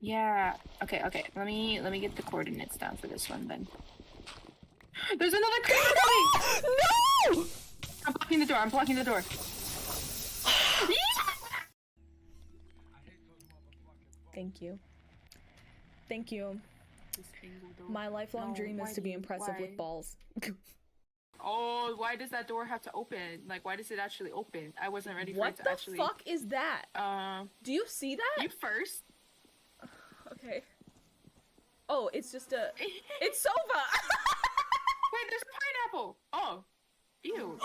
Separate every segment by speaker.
Speaker 1: Yeah. Okay. Let me get the coordinates down for this one then. There's another creature coming!
Speaker 2: No!
Speaker 1: I'm blocking the door. I'm blocking the door.
Speaker 2: Thank you. Thank you. My lifelong dream is to be impressive with balls.
Speaker 1: Oh, why does that door have to open? Like, why does it actually open? I wasn't ready for it to actually...
Speaker 2: What the fuck is that? Do you see that?
Speaker 1: You first.
Speaker 2: Okay. Oh, it's just a... It's Sova!
Speaker 1: Wait, there's a pineapple! Oh. Ew.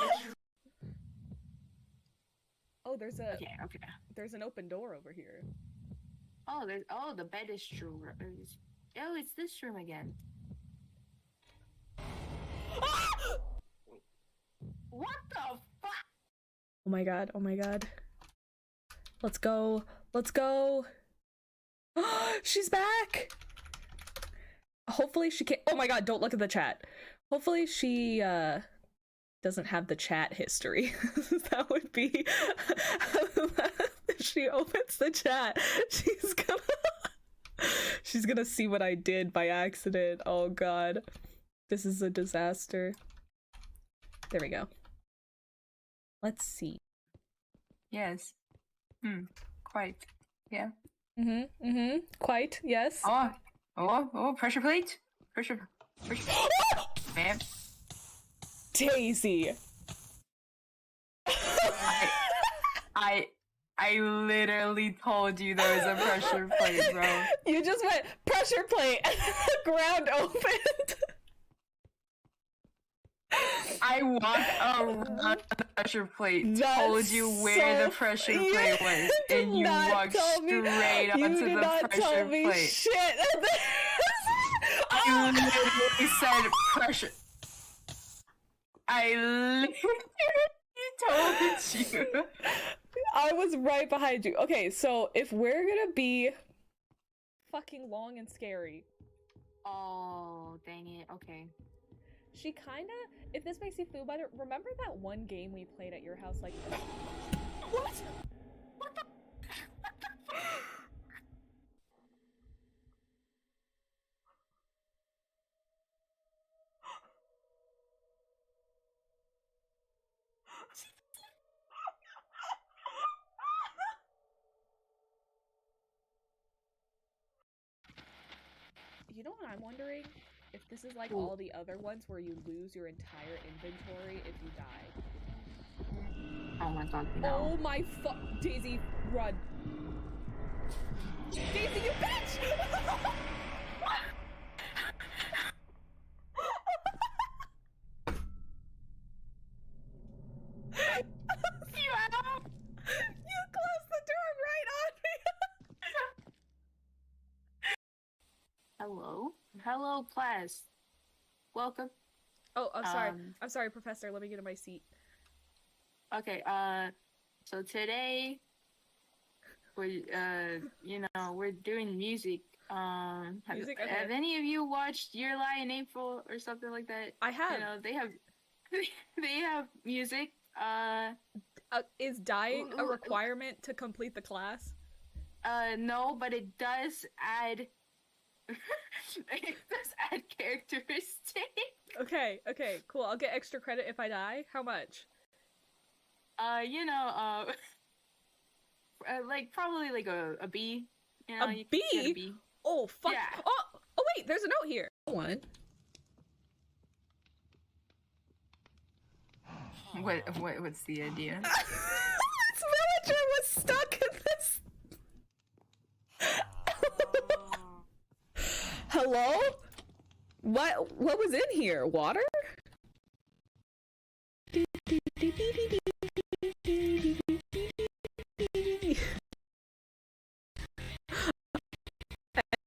Speaker 2: Oh, there's a...
Speaker 1: Okay.
Speaker 2: There's an open door over here.
Speaker 1: Oh, there's... Oh, the bed is true. Oh, it's this room again. What the fuck?
Speaker 2: Oh my god, oh my god. Let's go. Let's go. She's back! Hopefully she can't- Oh my god, don't look at the chat. Hopefully she, doesn't have the chat history. That would be... If she opens the chat, she's gonna see what I did by accident. Oh god. This is a disaster. There we go. Let's see.
Speaker 1: Yes. Quite. Yeah.
Speaker 2: Quite, yes.
Speaker 1: Oh, pressure plate? Pressure. Ma'am.
Speaker 2: Daisy!
Speaker 1: I literally told you there was a pressure plate, bro.
Speaker 2: You just went, pressure plate, and the ground opened.
Speaker 1: I walked around the pressure plate, told you where the pressure plate was, and you walked straight onto the pressure plate.
Speaker 2: Shit.
Speaker 1: I literally said pressure. I literally told you.
Speaker 2: I was right behind you. Okay, so if we're gonna be fucking long and scary.
Speaker 1: Oh, dang it. Okay.
Speaker 2: She kinda, if this makes you feel better, remember that one game we played at your house, like... What?
Speaker 1: What the?
Speaker 2: You know what I'm wondering? If this is like all the other ones where you lose your entire inventory if you die.
Speaker 1: Oh my god, no.
Speaker 2: Oh my Daisy, run. Daisy, you bitch! You closed the door right on me!
Speaker 1: Hello, class. Welcome.
Speaker 2: Oh, I'm sorry. I'm sorry, Professor. Let me get in my seat.
Speaker 1: Okay, so today we're we're doing music. Have any of you watched Your Lie in April or something like that?
Speaker 2: I have.
Speaker 1: You know, they have music.
Speaker 2: Is dying a requirement to complete the class?
Speaker 1: No, but it does add it does add characteristics.
Speaker 2: Okay, cool. I'll get extra credit if I die. How much?
Speaker 1: Like probably like a B. You know,
Speaker 2: a B?
Speaker 1: Get a B.
Speaker 2: Oh fuck!
Speaker 1: Yeah.
Speaker 2: Oh wait, there's a note here. One.
Speaker 1: What's the idea?
Speaker 2: This villager was stuck in this. Hello? What was in here? Water?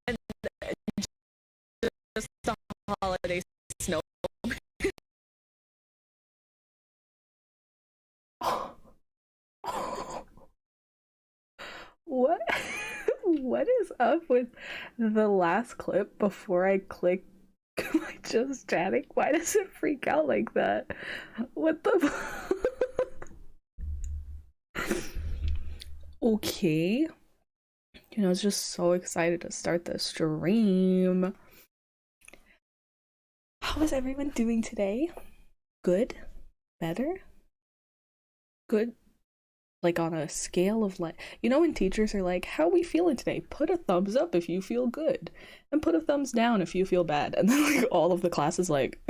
Speaker 2: And just a holiday snow. What is up with the last clip before I click my just chatting? Why does it freak out like that? What the Okay. You know, I was just so excited to start the stream. How is everyone doing today? Good? Better? Good? Like on a scale of like, you know, when teachers are like, how are we feeling today? Put a thumbs up if you feel good, and put a thumbs down if you feel bad. And then like all of the classes like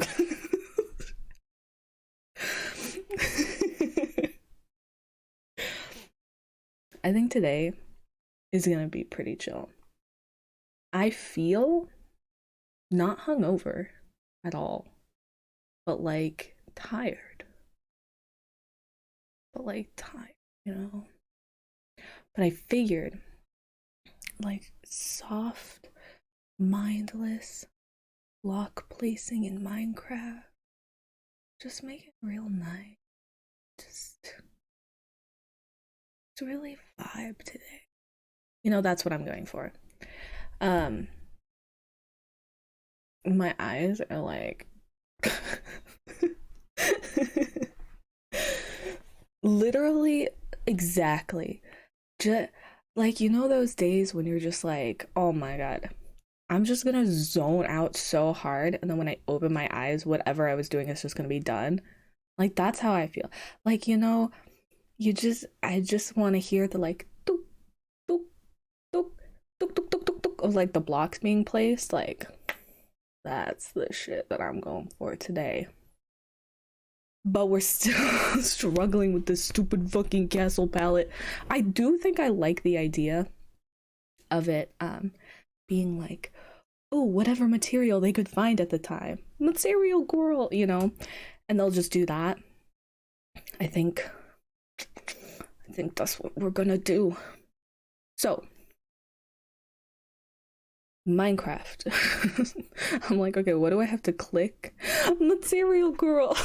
Speaker 2: I think today is gonna be pretty chill. I feel not hungover at all, but like tired. You know? But I figured, like, soft, mindless block placing in Minecraft, just make it real nice. Just really vibe today. You know, that's what I'm going for. My eyes are like literally exactly just like, you know, those days when you're just like, oh my god, I'm just gonna zone out so hard, and then when I open my eyes, whatever I was doing is just gonna be done. Like, that's how I feel. Like, you know, I just want to hear the like doop doop doop doop doop doop doop doop of like the blocks being placed. Like, that's the shit that I'm going for today. But we're still struggling with this stupid fucking castle palette. I do think I like the idea of it being like, oh, whatever material they could find at the time. Material girl, you know? And they'll just do that. I think that's what we're gonna do. So, Minecraft. I'm like, okay, what do I have to click? Material girl.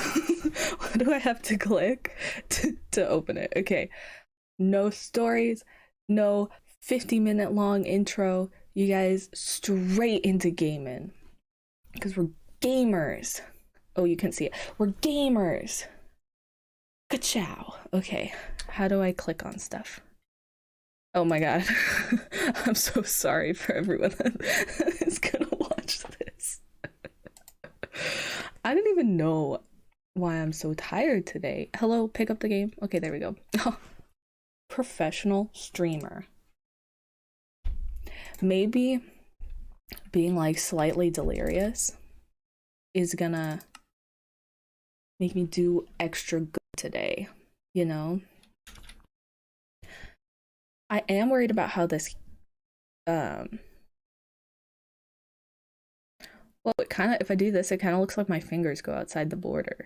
Speaker 2: What do I have to click to open it? Okay, no stories, no 50-minute long intro. You guys straight into gaming, because we're gamers. Oh, you can see it. We're gamers. Ka-chow. Okay, how do I click on stuff? Oh my god. I'm so sorry for everyone that is gonna watch this. I didn't even know why I'm so tired today. Hello, pick up the game. Okay, there we go. Professional streamer. Maybe being like slightly delirious is gonna make me do extra good today, you know? I am worried about how this well, it kind of, if I do this, it kind of looks like my fingers go outside the border.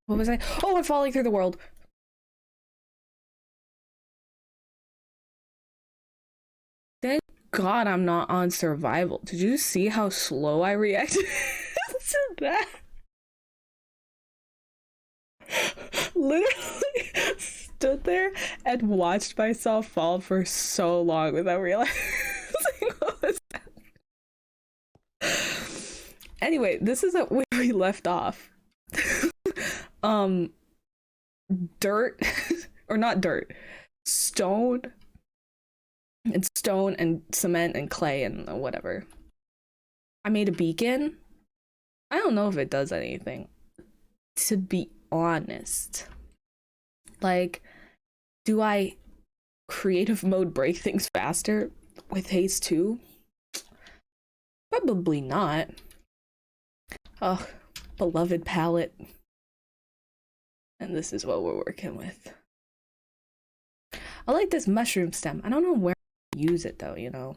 Speaker 2: What was I? Oh, I'm falling through the world. Thank God I'm not on survival. Did you see how slow I reacted to that? Literally stood there and watched myself fall for so long without realizing what was happening. Anyway, this is where we left off. Dirt or not dirt, stone and cement and clay and whatever. I made a beacon. I don't know if it does anything, to be honest. Like, do I creative mode break things faster with haste 2? Probably not. Oh, beloved palette. And this is what we're working with. I like this mushroom stem. I don't know where to use it though, you know.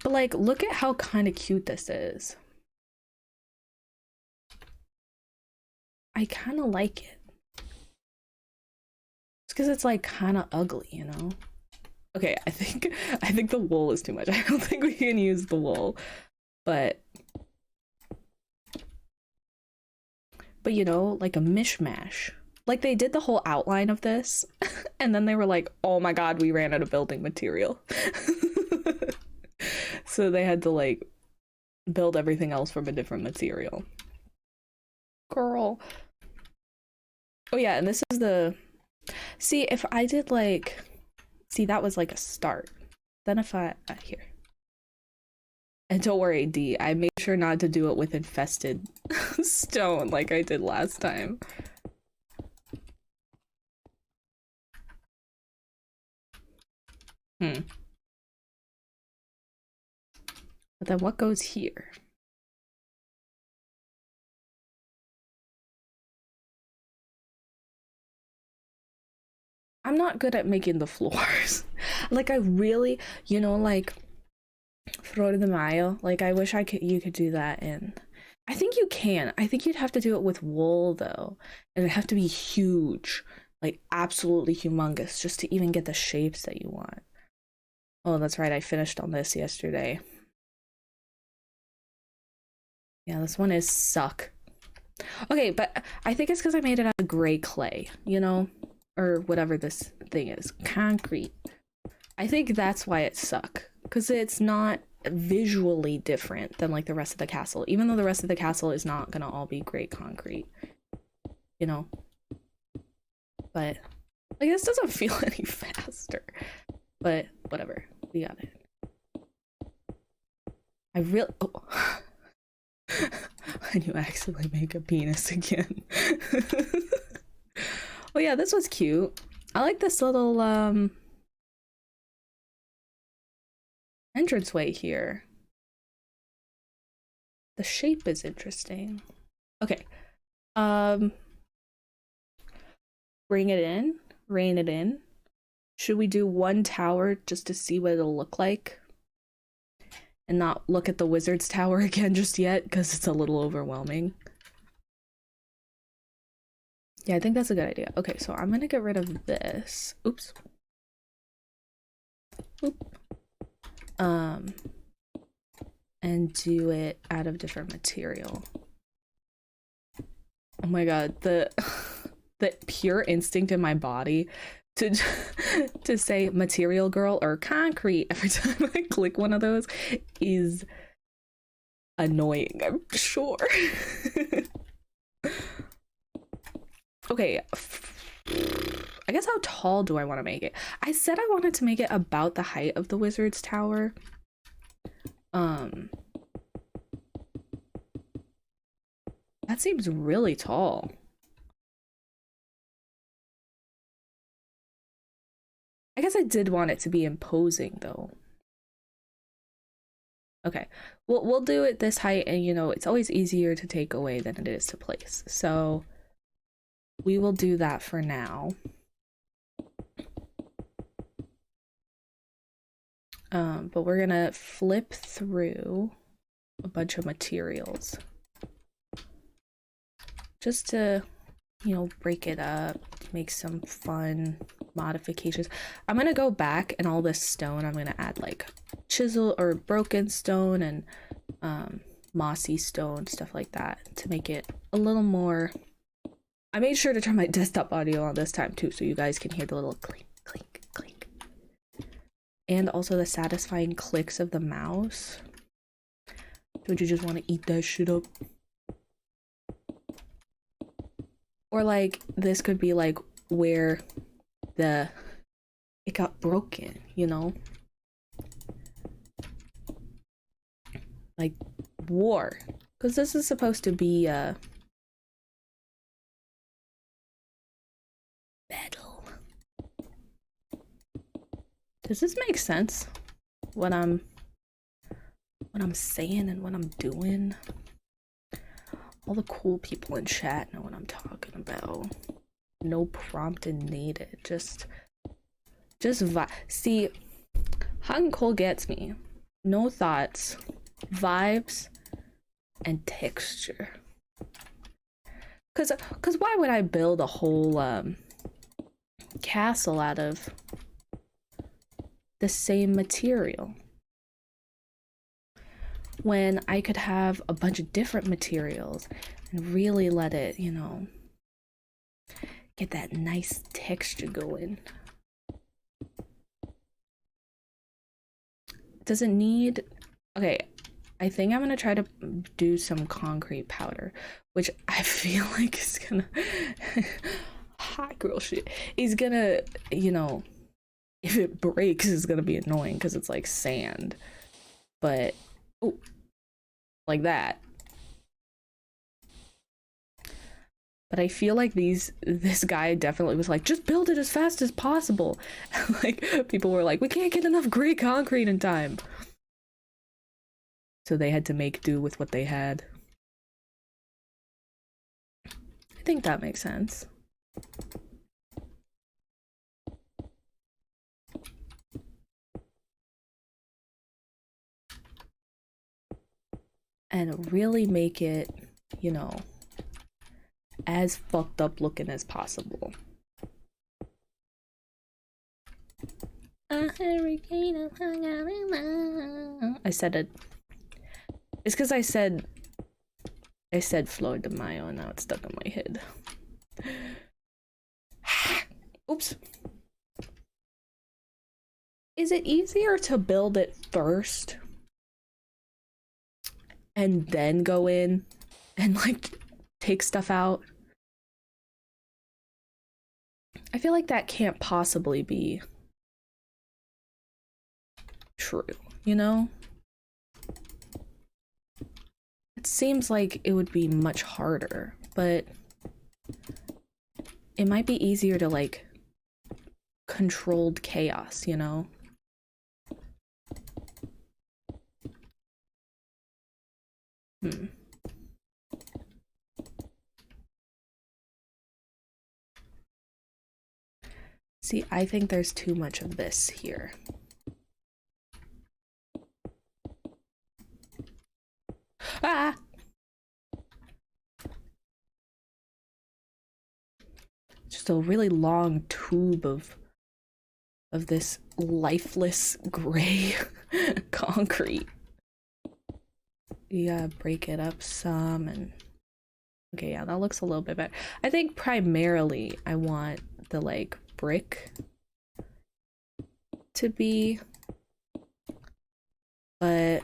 Speaker 2: But like, look at how kind of cute this is. I kind of like it. It's because it's like kind of ugly, you know. Okay, I think the wool is too much. I don't think we can use the wool, but you know, like a mishmash. Like, they did the whole outline of this, and then they were like, oh my god, we ran out of building material. So they had to, like, build everything else from a different material. Girl. Oh yeah, and this is the See, if I did like, see, that was like a start. Then if I, here. And don't worry, D, I made sure not to do it with infested stone like I did last time. But then what goes here? I'm not good at making the floors. Like I really, you know, like throw to the mile. Like I wish you could do that in. I think you can. I think you'd have to do it with wool though. And it'd have to be huge. Like absolutely humongous just to even get the shapes that you want. Oh, that's right. I finished on this yesterday. Yeah, this one is suck. Okay, but I think it's because I made it out of gray clay, you know? Or whatever this thing is. Concrete. I think that's why it suck. Because it's not visually different than like the rest of the castle. Even though the rest of the castle is not gonna all be gray concrete. You know? But like this doesn't feel any faster. But whatever. We got it. I really when you accidentally make a penis again. Oh yeah, this was cute. I like this little entranceway here. The shape is interesting. Okay. Bring it in, rein it in. Should we do one tower just to see what it'll look like? And not look at the wizard's tower again just yet, because it's a little overwhelming. Yeah, I think that's a good idea. Okay, so I'm gonna get rid of this. Oops. Oop. And do it out of different material. Oh my god, the pure instinct in my body to say material girl or concrete every time I click one of those is annoying, I'm sure. Okay, I guess how tall do I want to make it? I said I wanted to make it about the height of the wizard's tower. That seems really tall. I guess I did want it to be imposing though. Okay, we'll do it this height, and you know, it's always easier to take away than it is to place. So we will do that for now. But we're gonna flip through a bunch of materials just to, you know, break it up, make some fun modifications. I'm gonna go back and all this stone, I'm gonna add like chisel or broken stone and mossy stone, stuff like that, to make it a little more. I made sure to turn my desktop audio on this time too, so you guys can hear the little clink, clink, clink. And also the satisfying clicks of the mouse. Don't you just want to eat that shit up? Or like, this could be like where it got broken, you know? Like war. Because this is supposed to be battle. Does this make sense? What I'm saying and what I'm doing? All the cool people in chat know what I'm talking about. No prompting needed. Just see, hot and cold gets me. No thoughts, vibes, and texture. Cause why would I build a whole castle out of the same material when I could have a bunch of different materials and really let it, you know, get that nice texture going? Does it need... Okay, I think I'm gonna try to do some concrete powder, which I feel like is gonna hot girl shit. He's gonna, you know, if it breaks, it's gonna be annoying because it's like sand. But, oh, like that. But I feel like this guy definitely was like, just build it as fast as possible. Like, people were like, we can't get enough gray concrete in time. So they had to make do with what they had. I think that makes sense. And really make it, you know, as fucked up looking as possible. I said it. It's because I said Floyd de Mayo and now it's stuck in my head. Oops. Is it easier to build it first and then go in and like take stuff out? I feel like that can't possibly be true, you know? It seems like it would be much harder, but it might be easier to like controlled chaos, you know? See, I think there's too much of this here. Ah! Just a really long tube of this lifeless gray concrete. You gotta break it up some and okay, yeah, that looks a little bit better. I think primarily I want the like brick to be, but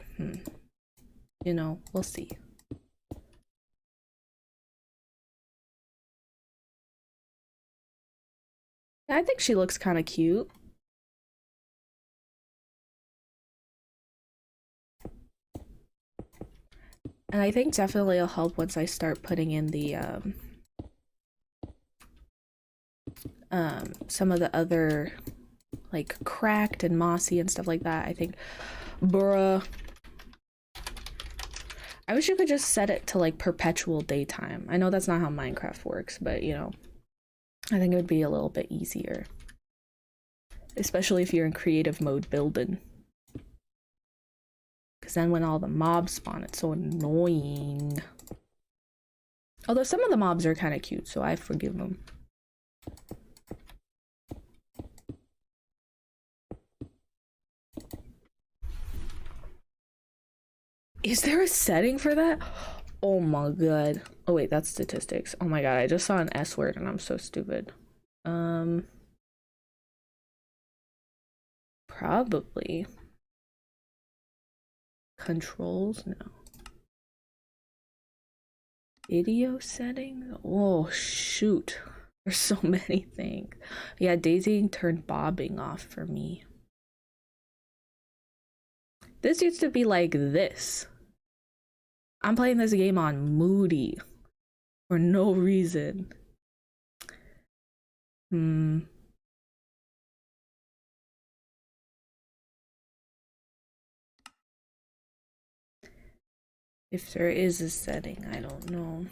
Speaker 2: you know, we'll see. I think she looks kind of cute. And I think definitely it'll help once I start putting in the some of the other like cracked and mossy and stuff like that. I think, bruh, I wish you could just set it to like perpetual daytime. I know that's not how Minecraft works, but you know, I think it would be a little bit easier, especially if you're in creative mode building. Because then when all the mobs spawn, it's so annoying. Although some of the mobs are kind of cute, so I forgive them. Is there a setting for that? Oh my god. Oh wait, that's statistics. Oh my god, I just saw an S word and I'm so stupid. Probably. Controls? No. Video settings? Oh shoot. There's so many things. Yeah, Daisy turned bobbing off for me. This used to be like this. I'm playing this game on moody for no reason. If there is a setting, I don't know.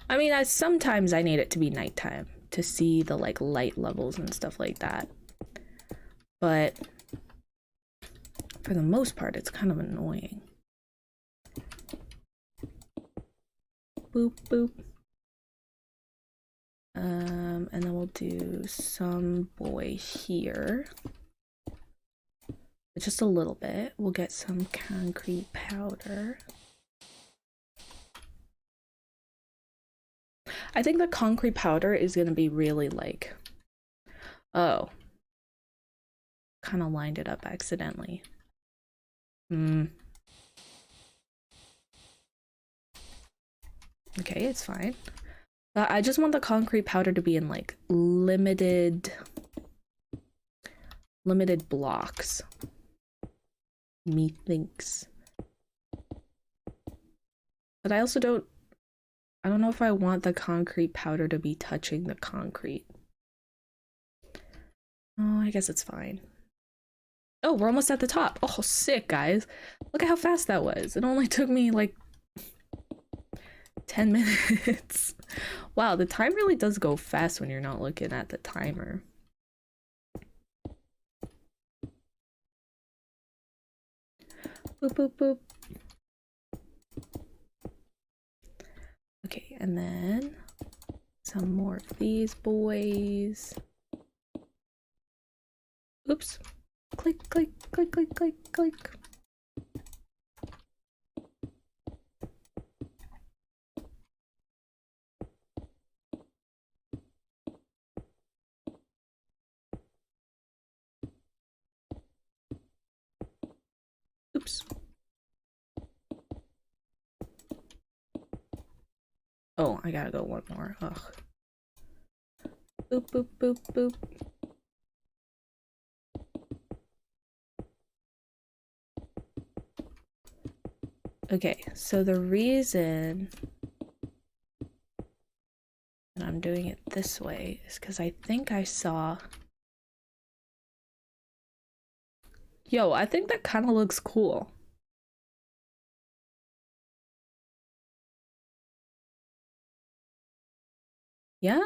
Speaker 2: I mean, sometimes I need it to be nighttime to see the like light levels and stuff like that. But for the most part, it's kind of annoying. Boop, boop. And then we'll do some boy here. Just a little bit. We'll get some concrete powder. I think the concrete powder is gonna be really like, oh, kind of lined it up accidentally. Okay, it's fine. I just want the concrete powder to be in like limited blocks. Methinks. But I also don't know if I want the concrete powder to be touching the concrete. Oh, I guess it's fine. Oh, we're almost at the top. Oh, sick, guys. Look at how fast that was. It only took me like 10 minutes. Wow, the time really does go fast when you're not looking at the timer. Boop, boop, boop. Okay, and then some more of these boys. Oops. Click, click, click, click, click, click. Oops. Oh, I gotta go one more. Ugh. Boop, boop, boop, boop. Okay, so the reason that I'm doing it this way is because I think I saw... Yo, I think that kind of looks cool. Yeah?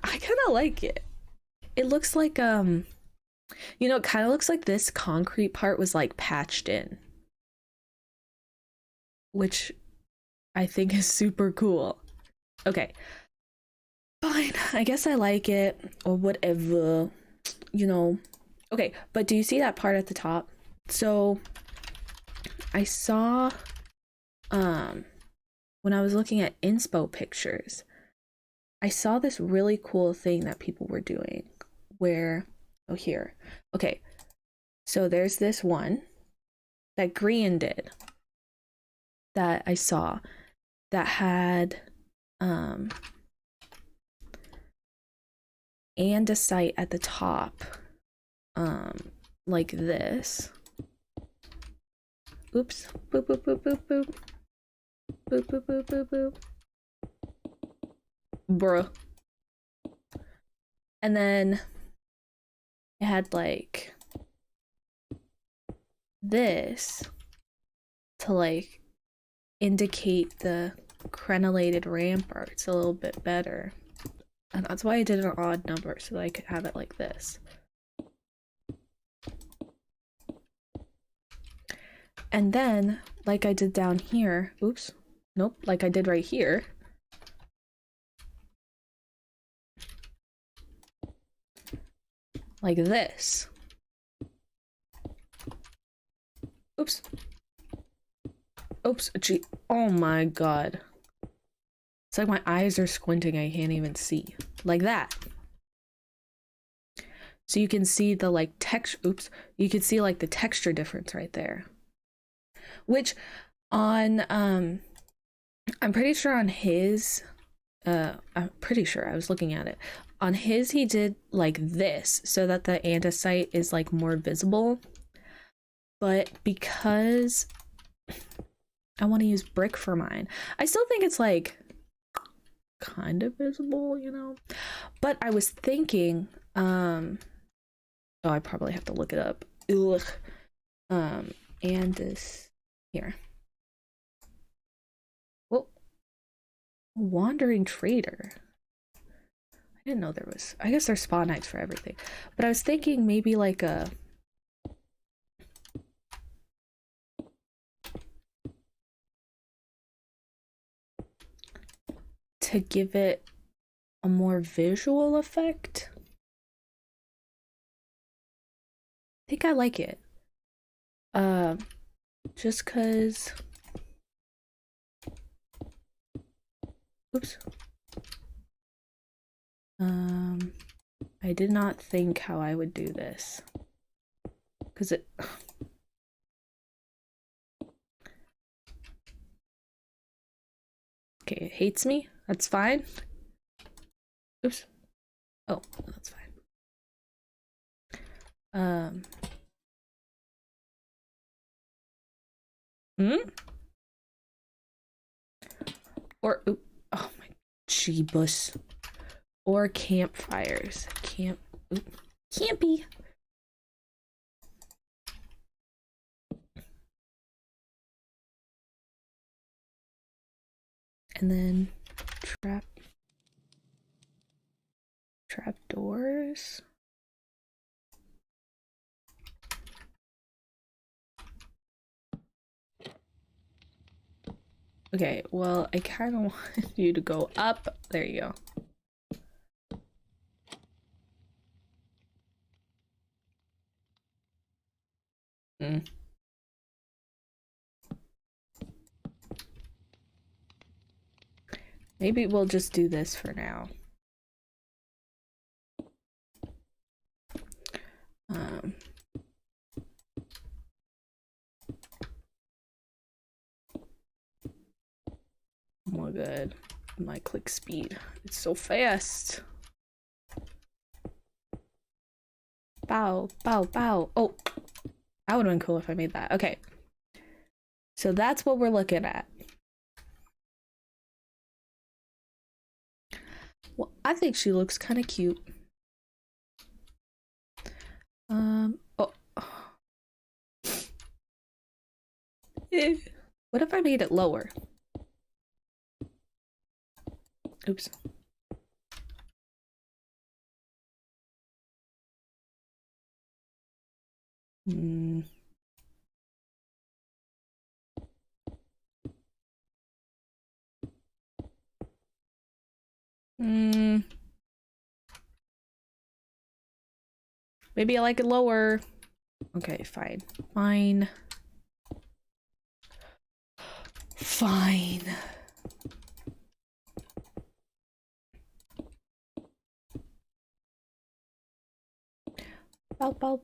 Speaker 2: I kind of like it. It looks like, you know, it kind of looks like this concrete part was like patched in. Which I think is super cool. Okay. Fine. I guess I like it or whatever, you know. Okay, but do you see that part at the top? So I saw when I was looking at inspo pictures, I saw this really cool thing that people were doing where, oh, here. Okay, so there's this one that Grian did that I saw that had andesite at the top, like this. Oops. Boop, boop, boop, boop, boop. Boop, boop, boop, boop, boop. Bruh. And then it had like this to like indicate the crenellated ramparts a little bit better. And that's why I did an odd number so that I could have it like this. And then, like I did down here, oops, nope, like I did right here, like this. Oops. Oops, gee, oh my god. It's like my eyes are squinting, I can't even see. Like that. So you can see the like texture, oops, you can see like the texture difference right there. Which on, I'm pretty sure on his, I'm pretty sure I was looking at it. On his, he did like this so that the andesite is like more visible. But because I want to use brick for mine, I still think it's like kind of visible, you know? But I was thinking, oh, I probably have to look it up. Ugh. And this here. Well, wandering trader. I didn't know there was, I guess there's spawn nights for everything. But I was thinking maybe like a to give it a more visual effect. I think I like it. Just cause, oops. I did not think how I would do this. Because it... Okay, it hates me. That's fine. Oops. Oh, that's fine. Or, oh my jeebus. Or campfires. Campy. And then trap doors. Okay, well, I kind of want you to go up. There you go. Maybe we'll just do this for now. Oh my god, my click speed. It's so fast. Bow, bow, bow. Oh, that would have been cool if I made that. Okay. So that's what we're looking at. Well, I think she looks kind of cute. Oh. What if I made it lower? Oops. Maybe I like it lower. Okay, fine. Fine. Bow.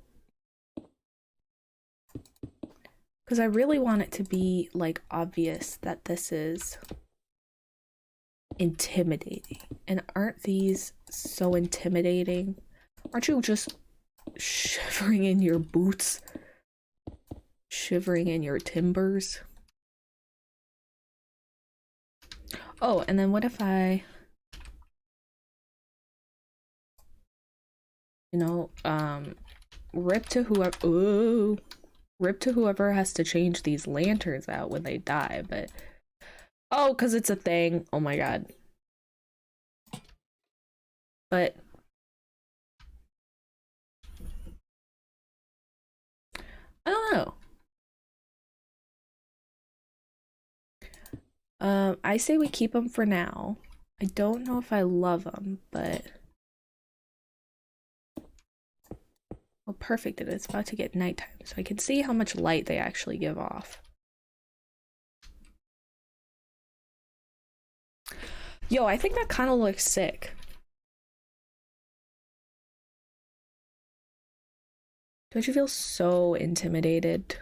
Speaker 2: Because I really want it to be, like, obvious that this is intimidating. And aren't these so intimidating? Aren't you just shivering in your boots? Shivering in your timbers? Oh, and then what if I... You know, rip to whoever has to change these lanterns out when they die, but... Oh, because it's a thing. Oh my god. But... I don't know. I say we keep them for now. I don't know if I love them, but... Well, perfect. It is about to get nighttime, so I can see how much light they actually give off. Yo, I think that kind of looks sick. Don't you feel so intimidated?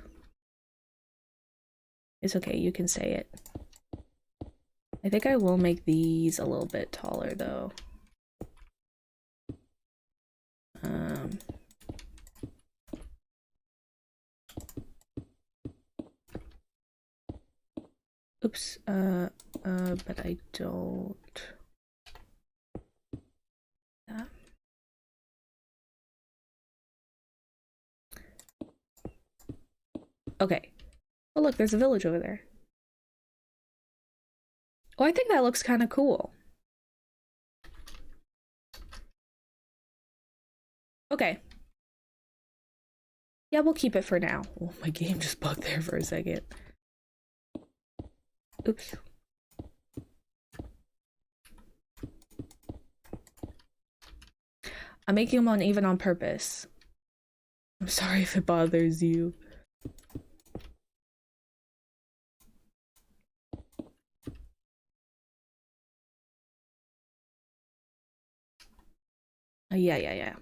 Speaker 2: It's okay, you can say it. I think I will make these a little bit taller, though. Oops, but I don't... That. Okay. Oh, look, there's a village over there. Oh, I think that looks kind of cool. Okay. Yeah, we'll keep it for now. Oh, my game just bugged there for a second. Oops. I'm making them uneven on purpose. I'm sorry if it bothers you. Yeah.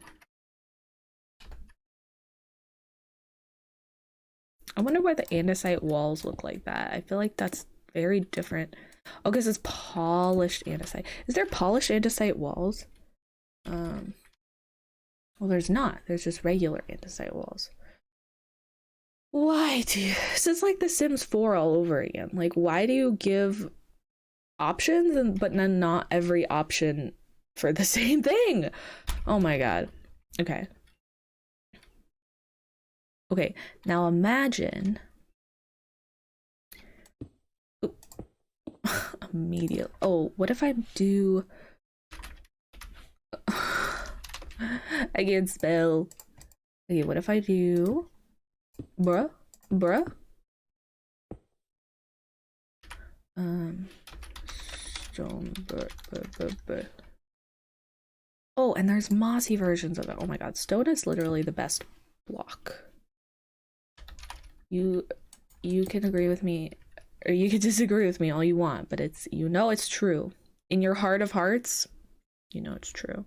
Speaker 2: I wonder why the andesite walls look like that. I feel like that's very different. Oh, because it's polished andesite. Is there polished andesite walls? Well, there's not. There's just regular andesite walls. Why do you... This is like The Sims 4 all over again. Like, why do you give options but then not every option for the same thing? Oh my god. Okay. Okay, now imagine... Immediate. Oh, what if I do... I can't spell. Okay, what if I do... Bruh? Stone... Oh, and there's mossy versions of it. Oh my god, stone is literally the best block. You can agree with me, or you can disagree with me all you want, but it's, you know, it's true. In your heart of hearts, you know it's true.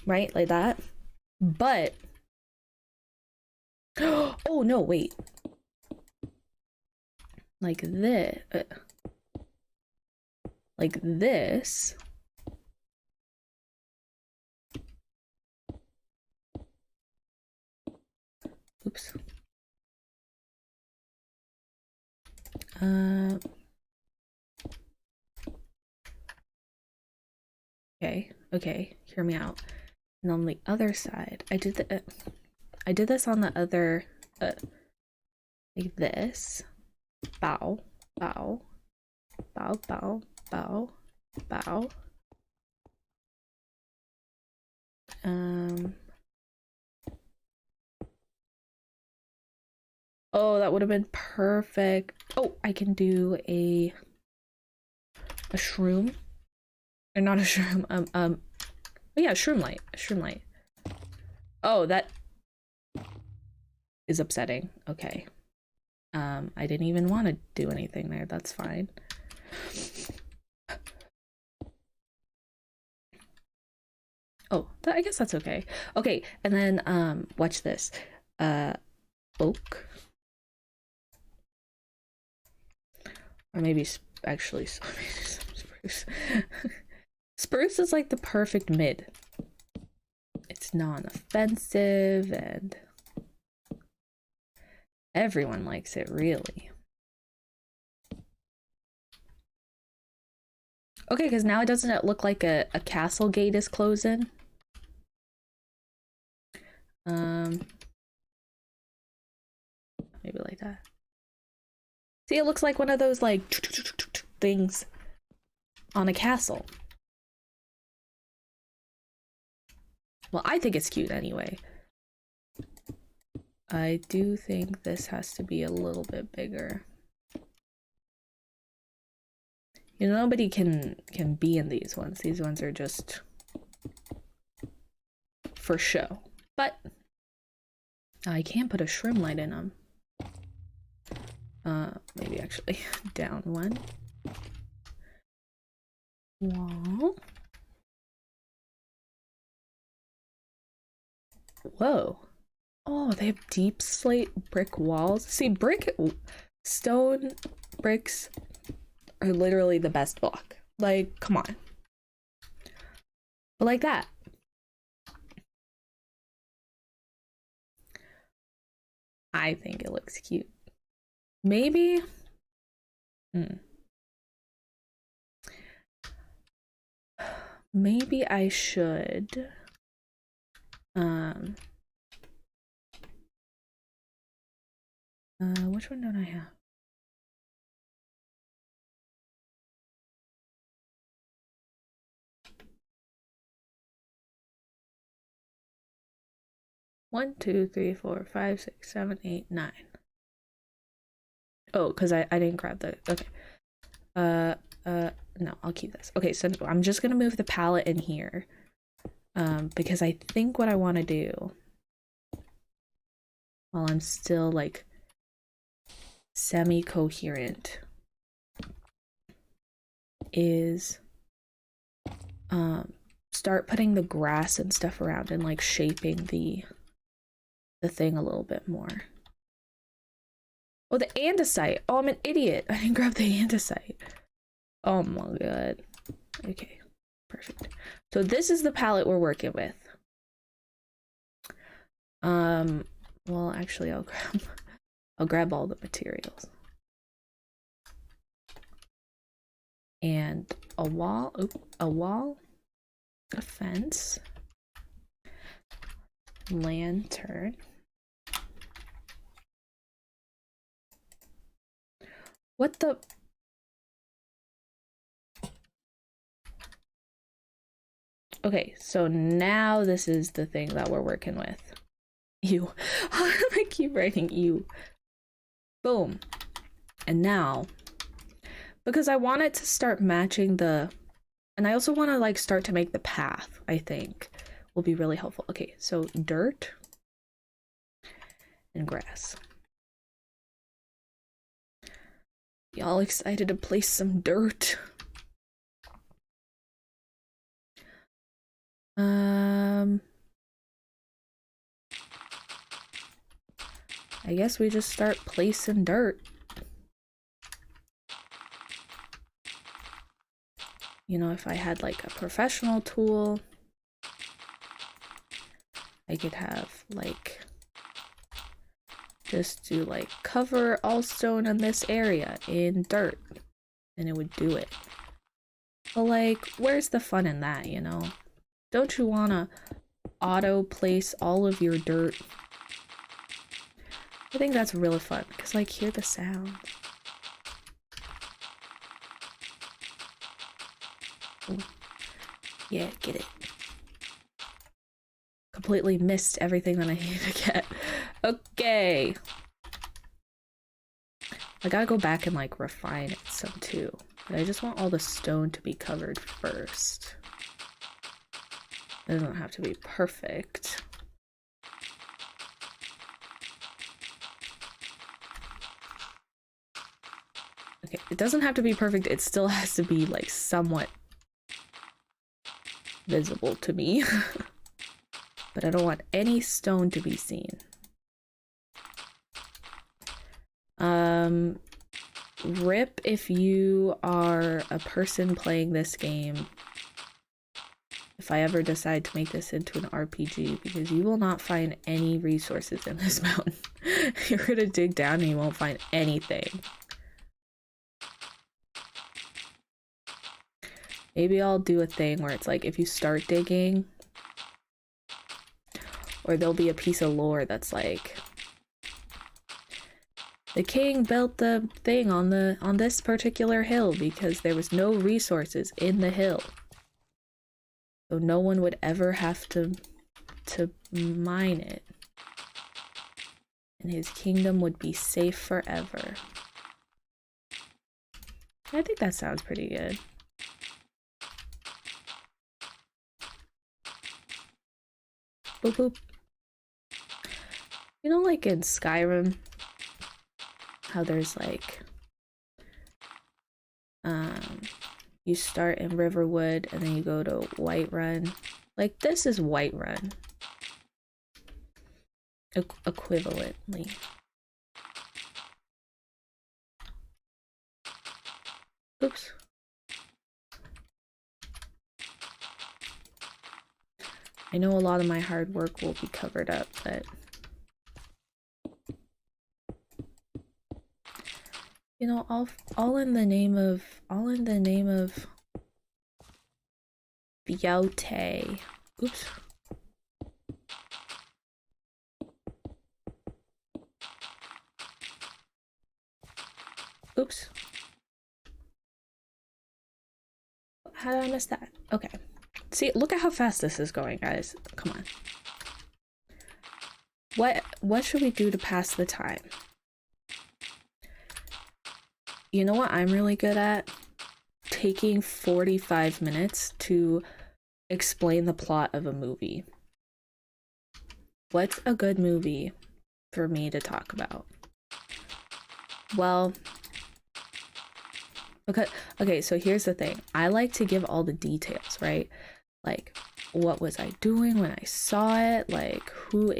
Speaker 2: Right? Like that. But oh no, wait. Like this. Like this. Oops. Okay, hear me out. And on the other side, I did this on the other, like this. Bow. Oh, that would have been perfect. Oh, I can do a shroom. Or not a shroom, oh yeah, shroom light. Oh, that is upsetting. Okay. I didn't even want to do anything there. That's fine. Oh, I guess that's okay. Okay, and then watch this. Oak. Or maybe actually spruce. Spruce is like the perfect mid. It's non-offensive and everyone likes it, really. Okay, because now doesn't it look like a castle gate is closing? Maybe like that. See, it looks like one of those like things on a castle. Well, I think it's cute anyway. I do think this has to be a little bit bigger. You know, nobody can be in these ones. These ones are just for show. But I can put a shroom light in them. Maybe actually down one. Wall. Whoa. Oh, they have deep slate brick walls. See, stone bricks are literally the best block. Like, come on. But like that. I think it looks cute. Maybe. Maybe I should. Which one don't I have? One, two, three, four, five, six, seven, eight, nine. Oh, because I didn't grab the, okay. No, I'll keep this. Okay, so I'm just gonna move the palette in here. Because I think what I want to do while I'm still like semi-coherent is start putting the grass and stuff around and like shaping the thing a little bit more. Oh, the andesite. Oh, I'm an idiot. I didn't grab the andesite. Oh my god. Okay, perfect. So this is the palette we're working with. Well, actually I'll grab all the materials. And a wall, a fence, lantern, what the? Okay, so now this is the thing that we're working with. You. I keep writing you. Boom. And now, because I want it to start matching the, and I also want to like start to make the path, I think will be really helpful. Okay, so dirt and grass. Y'all excited to place some dirt? I guess we just start placing dirt. You know, if I had like a professional tool, I could have like just do like cover all stone in this area in dirt, and it would do it. But like, where's the fun in that, you know? Don't you wanna auto place all of your dirt? I think that's really fun because like hear the sound. Ooh. Yeah, get it. Completely missed everything that I needed to get. Okay. I gotta go back and like refine it some too. But I just want all the stone to be covered first. It doesn't have to be perfect. Okay, it doesn't have to be perfect. It still has to be like somewhat visible to me. But I don't want any stone to be seen. Rip if you are a person playing this game. If I ever decide to make this into an RPG, because you will not find any resources in this mountain. You're gonna dig down and you won't find anything. Maybe I'll do a thing where it's like if you start digging, or there'll be a piece of lore that's like, the king built the thing on this particular hill because there was no resources in the hill. So no one would ever have to mine it. And his kingdom would be safe forever. I think that sounds pretty good. Boop boop. You know, like in Skyrim, how there's like, you start in Riverwood and then you go to Whiterun. Like, this is Whiterun. Equivalently. Oops. I know a lot of my hard work will be covered up, but you know, all in the name of beauty. Oops. Oops. How did I miss that? Okay. See, look at how fast this is going, guys. Come on. What should we do to pass the time? You know what I'm really good at? Taking 45 minutes to explain the plot of a movie. What's a good movie for me to talk about? Well, Okay, so here's the thing. I like to give all the details, right? Like, what was I doing when I saw it? Like, who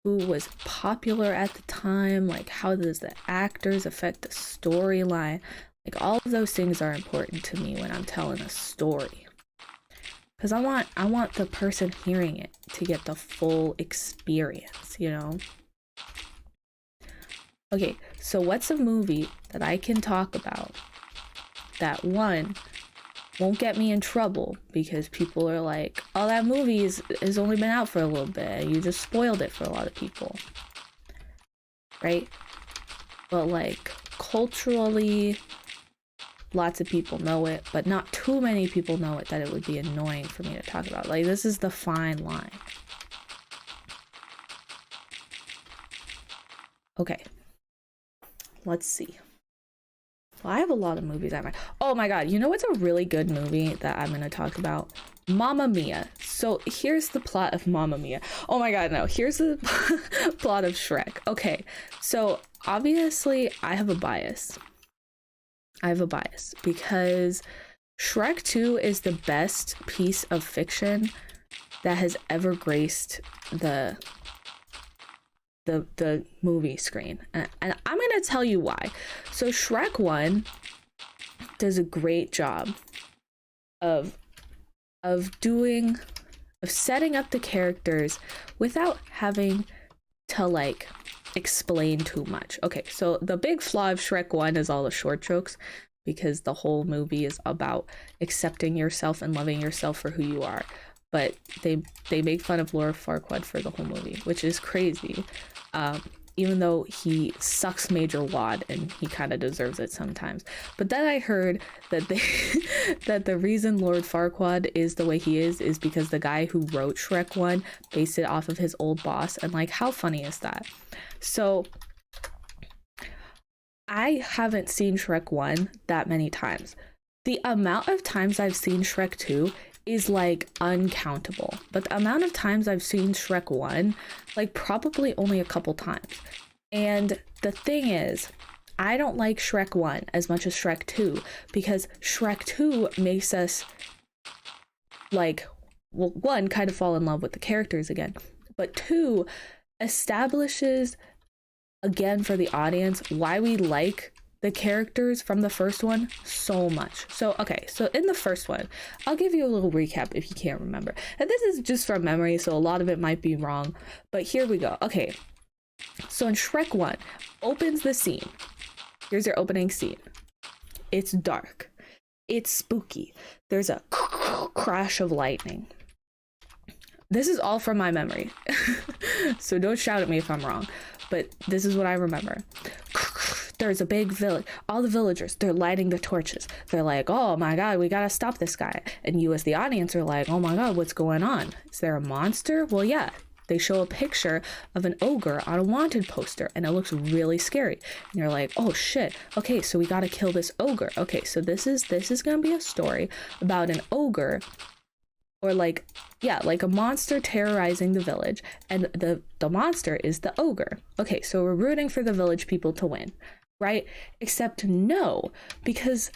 Speaker 2: was popular at the time? Like, how does the actors affect the storyline? Like, all of those things are important to me when I'm telling a story. Because I want the person hearing it to get the full experience, you know? Okay, so what's a movie that I can talk about that, one, won't get me in trouble because people are like, oh, that movie has only been out for a little bit. You just spoiled it for a lot of people. Right? But like, culturally, lots of people know it, but not too many people know it that it would be annoying for me to talk about. Like, this is the fine line. Okay. Let's see. Well, I have a lot of movies I might. Oh my god, you know what's a really good movie that I'm gonna talk about? Mamma Mia. So here's the plot of Mamma Mia. Oh my god, no. Here's the plot of Shrek. Okay, so obviously I have a bias. Because Shrek 2 is the best piece of fiction that has ever graced the movie screen, and I'm gonna tell you why. So Shrek 1 does a great job of setting up the characters without having to like explain too much. Okay, so the big flaw of Shrek 1 is all the short jokes, because the whole movie is about accepting yourself and loving yourself for who you are. But they make fun of Lord Farquaad for the whole movie, which is crazy. Even though he sucks major wad and he kind of deserves it sometimes. But then I heard that that the reason Lord Farquaad is the way he is because the guy who wrote Shrek 1 based it off of his old boss. And like, how funny is that? So I haven't seen Shrek 1 that many times. The amount of times I've seen Shrek 2 is like uncountable, but the amount of times I've seen Shrek 1, like probably only a couple times. And the thing is, I don't like Shrek 1 as much as Shrek 2, because Shrek 2 makes us like, well, one, kind of fall in love with the characters again, but two, establishes again for the audience why we like the characters from the first one so much. So, okay, so in the first one, I'll give you a little recap if you can't remember. And this is just from memory, so a lot of it might be wrong, but here we go. Okay, so in Shrek 1, opens the scene. Here's your opening scene. It's dark. It's spooky. There's a crash of lightning. This is all from my memory, so don't shout at me if I'm wrong, but this is what I remember. There's a big village. All the villagers, they're lighting the torches. They're like, oh my god, we gotta stop this guy. And you as the audience are like, oh my god, what's going on? Is there a monster? Well, yeah. They show a picture of an ogre on a wanted poster, and it looks really scary. And you're like, oh shit. Okay, so we gotta kill this ogre. Okay, so this is gonna be a story about an ogre, or like, yeah, like a monster terrorizing the village, and the monster is the ogre. Okay, so we're rooting for the village people to win, right? Except no, because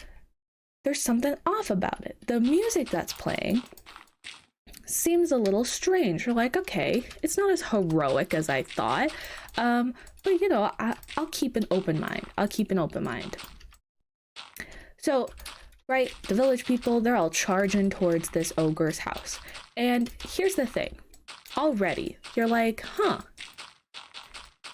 Speaker 2: there's something off about it. The music that's playing seems a little strange. You're like, okay, it's not as heroic as I thought, but you know, I'll keep an open mind. So, right, the village people, they're all charging towards this ogre's house. And here's the thing. Already, you're like, huh.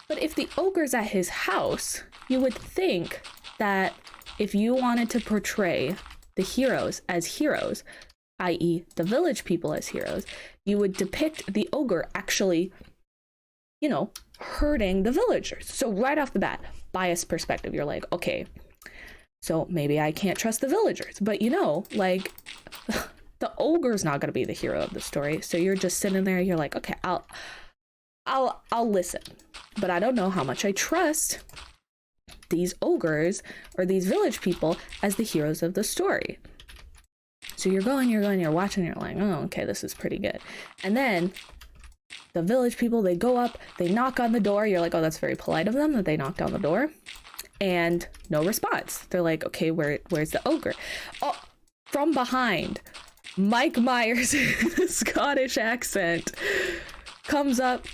Speaker 2: But if the ogre's at his house, you would think that if you wanted to portray the heroes as heroes, i.e. the village people as heroes, you would depict the ogre actually, you know, hurting the villagers. So right off the bat, biased perspective, you're like, okay, so maybe I can't trust the villagers. But you know, like, the ogre's not going to be the hero of the story. So you're just sitting there, you're like, okay, I'll listen. But I don't know how much I trust these ogres or these village people as the heroes of the story. So you're watching, you're like, oh, okay, this is pretty good. And then the village people, they go up, they knock on the door. You're like, oh, that's very polite of them that they knocked on the door. and no response. They're like, okay, where's the ogre? Oh, from behind, Mike Myers in a Scottish accent comes up.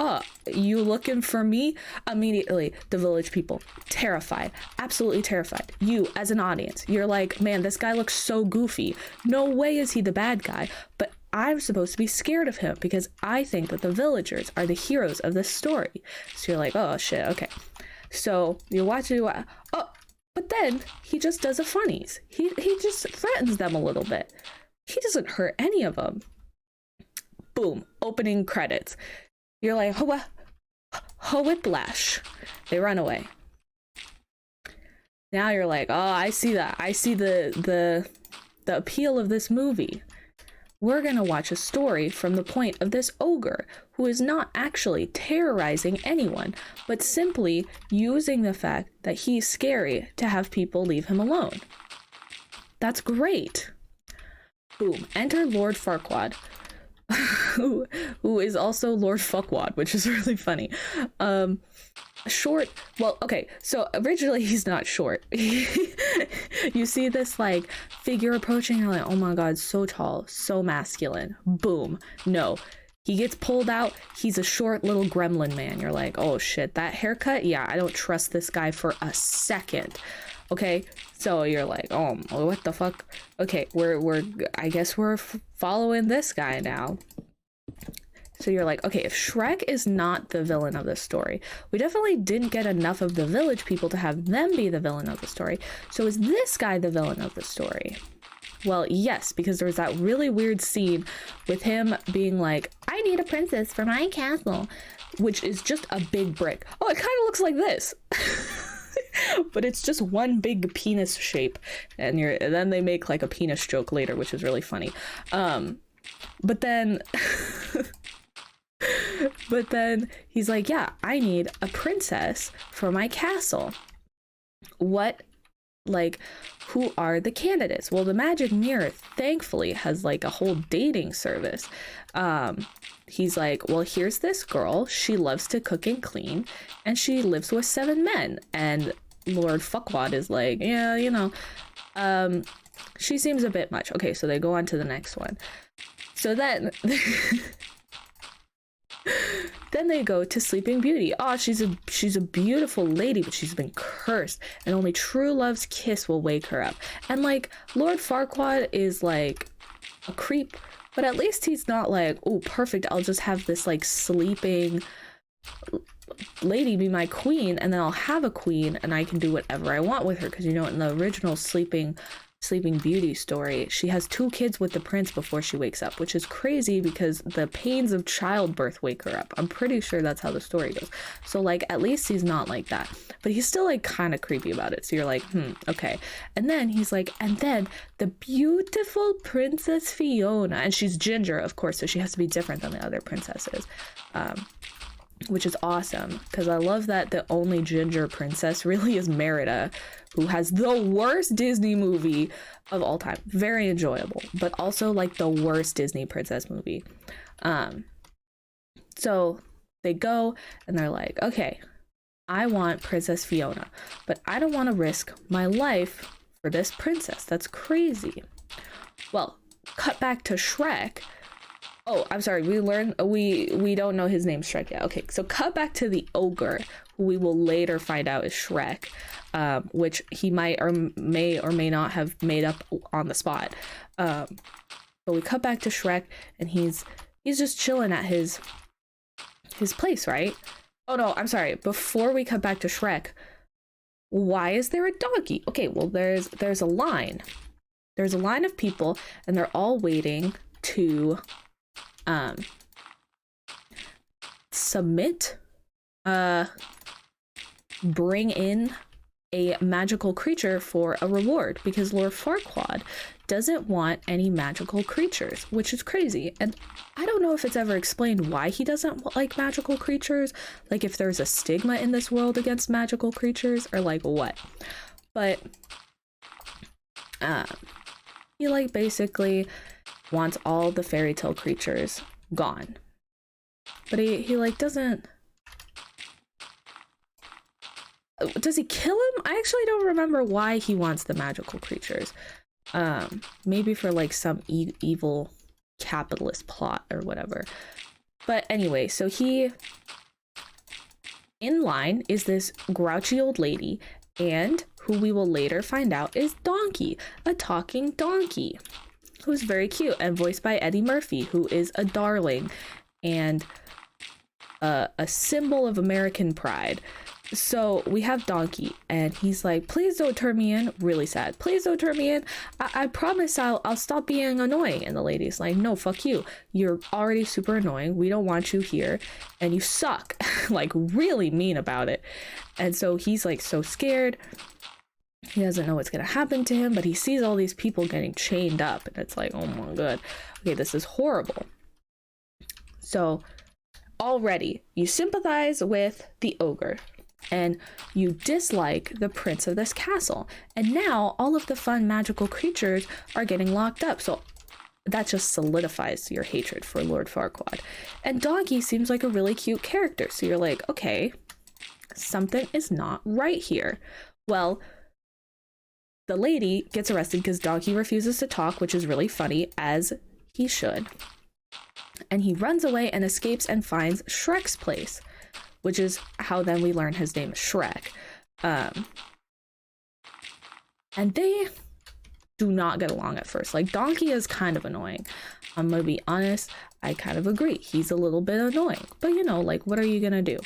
Speaker 2: Oh, you looking for me? Immediately, the village people, terrified, absolutely terrified. You, as an audience, you're like, man, this guy looks so goofy. No way is he the bad guy. But I'm supposed to be scared of him because I think that the villagers are the heroes of this story. So you're like, oh shit, okay. So you're watching, oh, but then he just does a funnies. He just threatens them a little bit. He doesn't hurt any of them. Boom, opening credits. You're like, whiplash. They run away. Now you're like, oh, I see that. I see the appeal of this movie. We're gonna watch a story from the point of this ogre who is not actually terrorizing anyone, but simply using the fact that he's scary to have people leave him alone. That's great. Boom. Enter Lord Farquaad. who is also Lord Fuckwad, which is really funny. Short, well, okay, so originally he's not short. You see this like figure approaching, you're like, oh my god, so tall, so masculine. Boom. No, he gets pulled out, he's a short little gremlin man. You're like, oh shit, that haircut, yeah, I don't trust this guy for a second. Okay, so you're like, oh, what the fuck? Okay, I guess we're following this guy now. So you're like, okay, if Shrek is not the villain of this story, we definitely didn't get enough of the village people to have them be the villain of the story. So is this guy the villain of the story? Well, yes, because there's that really weird scene with him being like, I need a princess for my castle, which is just a big brick. Oh, it kind of looks like this. But it's just one big penis shape, and then they make like a penis joke later, which is really funny. But then he's like, yeah, I need a princess for my castle. What, like, who are the candidates? Well, the magic mirror thankfully has like a whole dating service. He's like, well, here's this girl, she loves to cook and clean, and she lives with 7 men. And Lord Fuckwad is like, yeah, you know, she seems a bit much. Okay, so they go on to the next one. So then then they go to Sleeping Beauty. Oh, she's a beautiful lady, but she's been cursed, and only true love's kiss will wake her up. And like, Lord Farquaad is like a creep, but at least he's not like, oh, perfect, I'll just have this like sleeping lady be my queen, and then I'll have a queen and I can do whatever I want with her. Because you know, in the original Sleeping Beauty story, she has 2 kids with the prince before she wakes up, which is crazy because the pains of childbirth wake her up. I'm pretty sure that's how the story goes. So like, at least he's not like that, but he's still like kind of creepy about it. So you're like, okay. And then he's like, and then the beautiful Princess Fiona, and she's ginger, of course, so she has to be different than the other princesses, which is awesome, because I love that the only ginger princess really is Merida, who has the worst Disney movie of all time. Very enjoyable, but also like the worst Disney princess movie. So they go and they're like, okay, I want Princess Fiona, but I don't want to risk my life for this princess. That's crazy. Well, cut back to Shrek. Oh, I'm sorry, we don't know his name, Shrek yet. Okay, so cut back to the ogre, who we will later find out is Shrek, which he might or may not have made up on the spot. But we cut back to Shrek, and he's just chilling at his place, right? Oh no, I'm sorry. Before we cut back to Shrek, why is there a doggy? Okay, well there's a line. There's a line of people, and they're all waiting to submit, bring in a magical creature for a reward, because Lord Farquaad doesn't want any magical creatures, which is crazy. And I don't know if it's ever explained why he doesn't like magical creatures, like if there's a stigma in this world against magical creatures or like what. But he like basically wants all the fairy tale creatures gone, but he like doesn't does he kill him? I actually don't remember why he wants the magical creatures. Maybe for like some evil capitalist plot or whatever. But anyway, so in line is this grouchy old lady, and who we will later find out is Donkey, a talking donkey, who's very cute and voiced by Eddie Murphy, who is a darling and a symbol of American pride. So we have Donkey, and he's like, please don't turn me in. Really sad. Please don't turn me in. I promise I'll stop being annoying. And the lady's like, no, fuck you. You're already super annoying. We don't want you here. And you suck. Like, really mean about it. And so he's like so scared. He doesn't know what's going to happen to him, but he sees all these people getting chained up. And it's like, oh my god. Okay, this is horrible. So already you sympathize with the ogre. And you dislike the prince of this castle. And now all of the fun magical creatures are getting locked up. So that just solidifies your hatred for Lord Farquaad. And Donkey seems like a really cute character. So you're like, okay, something is not right here. Well, the lady gets arrested because Donkey refuses to talk, which is really funny, as he should. And he runs away and escapes and finds Shrek's place, which is how then we learn his name is Shrek. And they do not get along at first. Like, Donkey is kind of annoying. I'm gonna be honest, I kind of agree. He's a little bit annoying. But you know, like, what are you gonna do?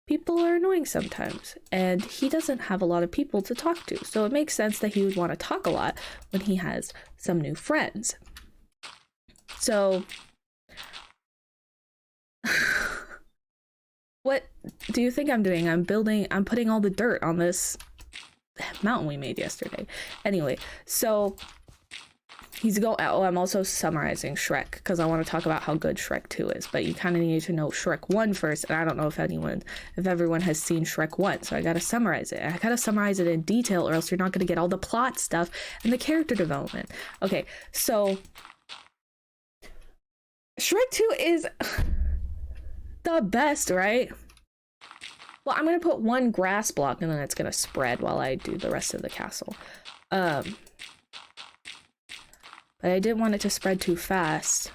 Speaker 2: People are annoying sometimes. And he doesn't have a lot of people to talk to. So it makes sense that he would want to talk a lot when he has some new friends. So what do you think I'm doing? I'm putting all the dirt on this mountain we made yesterday. Anyway, so he's I'm also summarizing Shrek because I want to talk about how good Shrek 2 is, but you kind of need to know Shrek 1 first, and I don't know if everyone has seen Shrek 1, so I gotta summarize it. I gotta summarize it in detail, or else you're not gonna get all the plot stuff and the character development. Okay, so Shrek 2 is the best, right? Well, I'm gonna put one grass block and then it's gonna spread while I do the rest of the castle. But I didn't want it to spread too fast.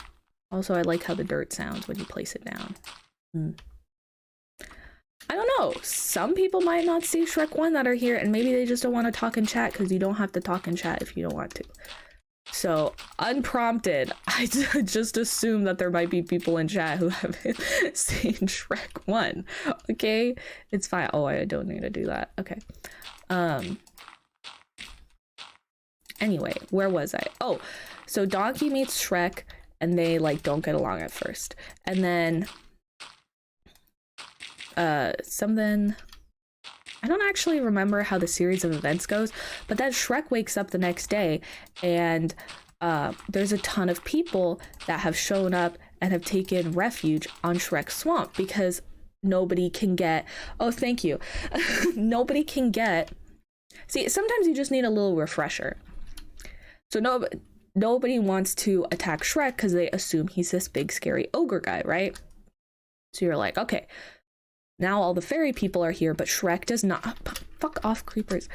Speaker 2: Also, I like how the dirt sounds when you place it down. I don't know. Some people might not see Shrek 1 that are here, and maybe they just don't want to talk in chat because you don't have to talk in chat if you don't want to. So, unprompted, I just assume that there might be people in chat who haven't seen Shrek 1. Okay? It's fine. Oh, I don't need to do that. Okay. Anyway, where was I? Oh, so Donkey meets Shrek, and they, like, don't get along at first. And then, something... I don't actually remember how the series of events goes, but then Shrek wakes up the next day, and there's a ton of people that have shown up and have taken refuge on Shrek's swamp because nobody can get... Oh, thank you. Nobody can get... See, sometimes you just need a little refresher. So nobody wants to attack Shrek because they assume he's this big, scary ogre guy, right? So you're like, okay... Now all the fairy people are here, but Shrek does not. Fuck off, creepers.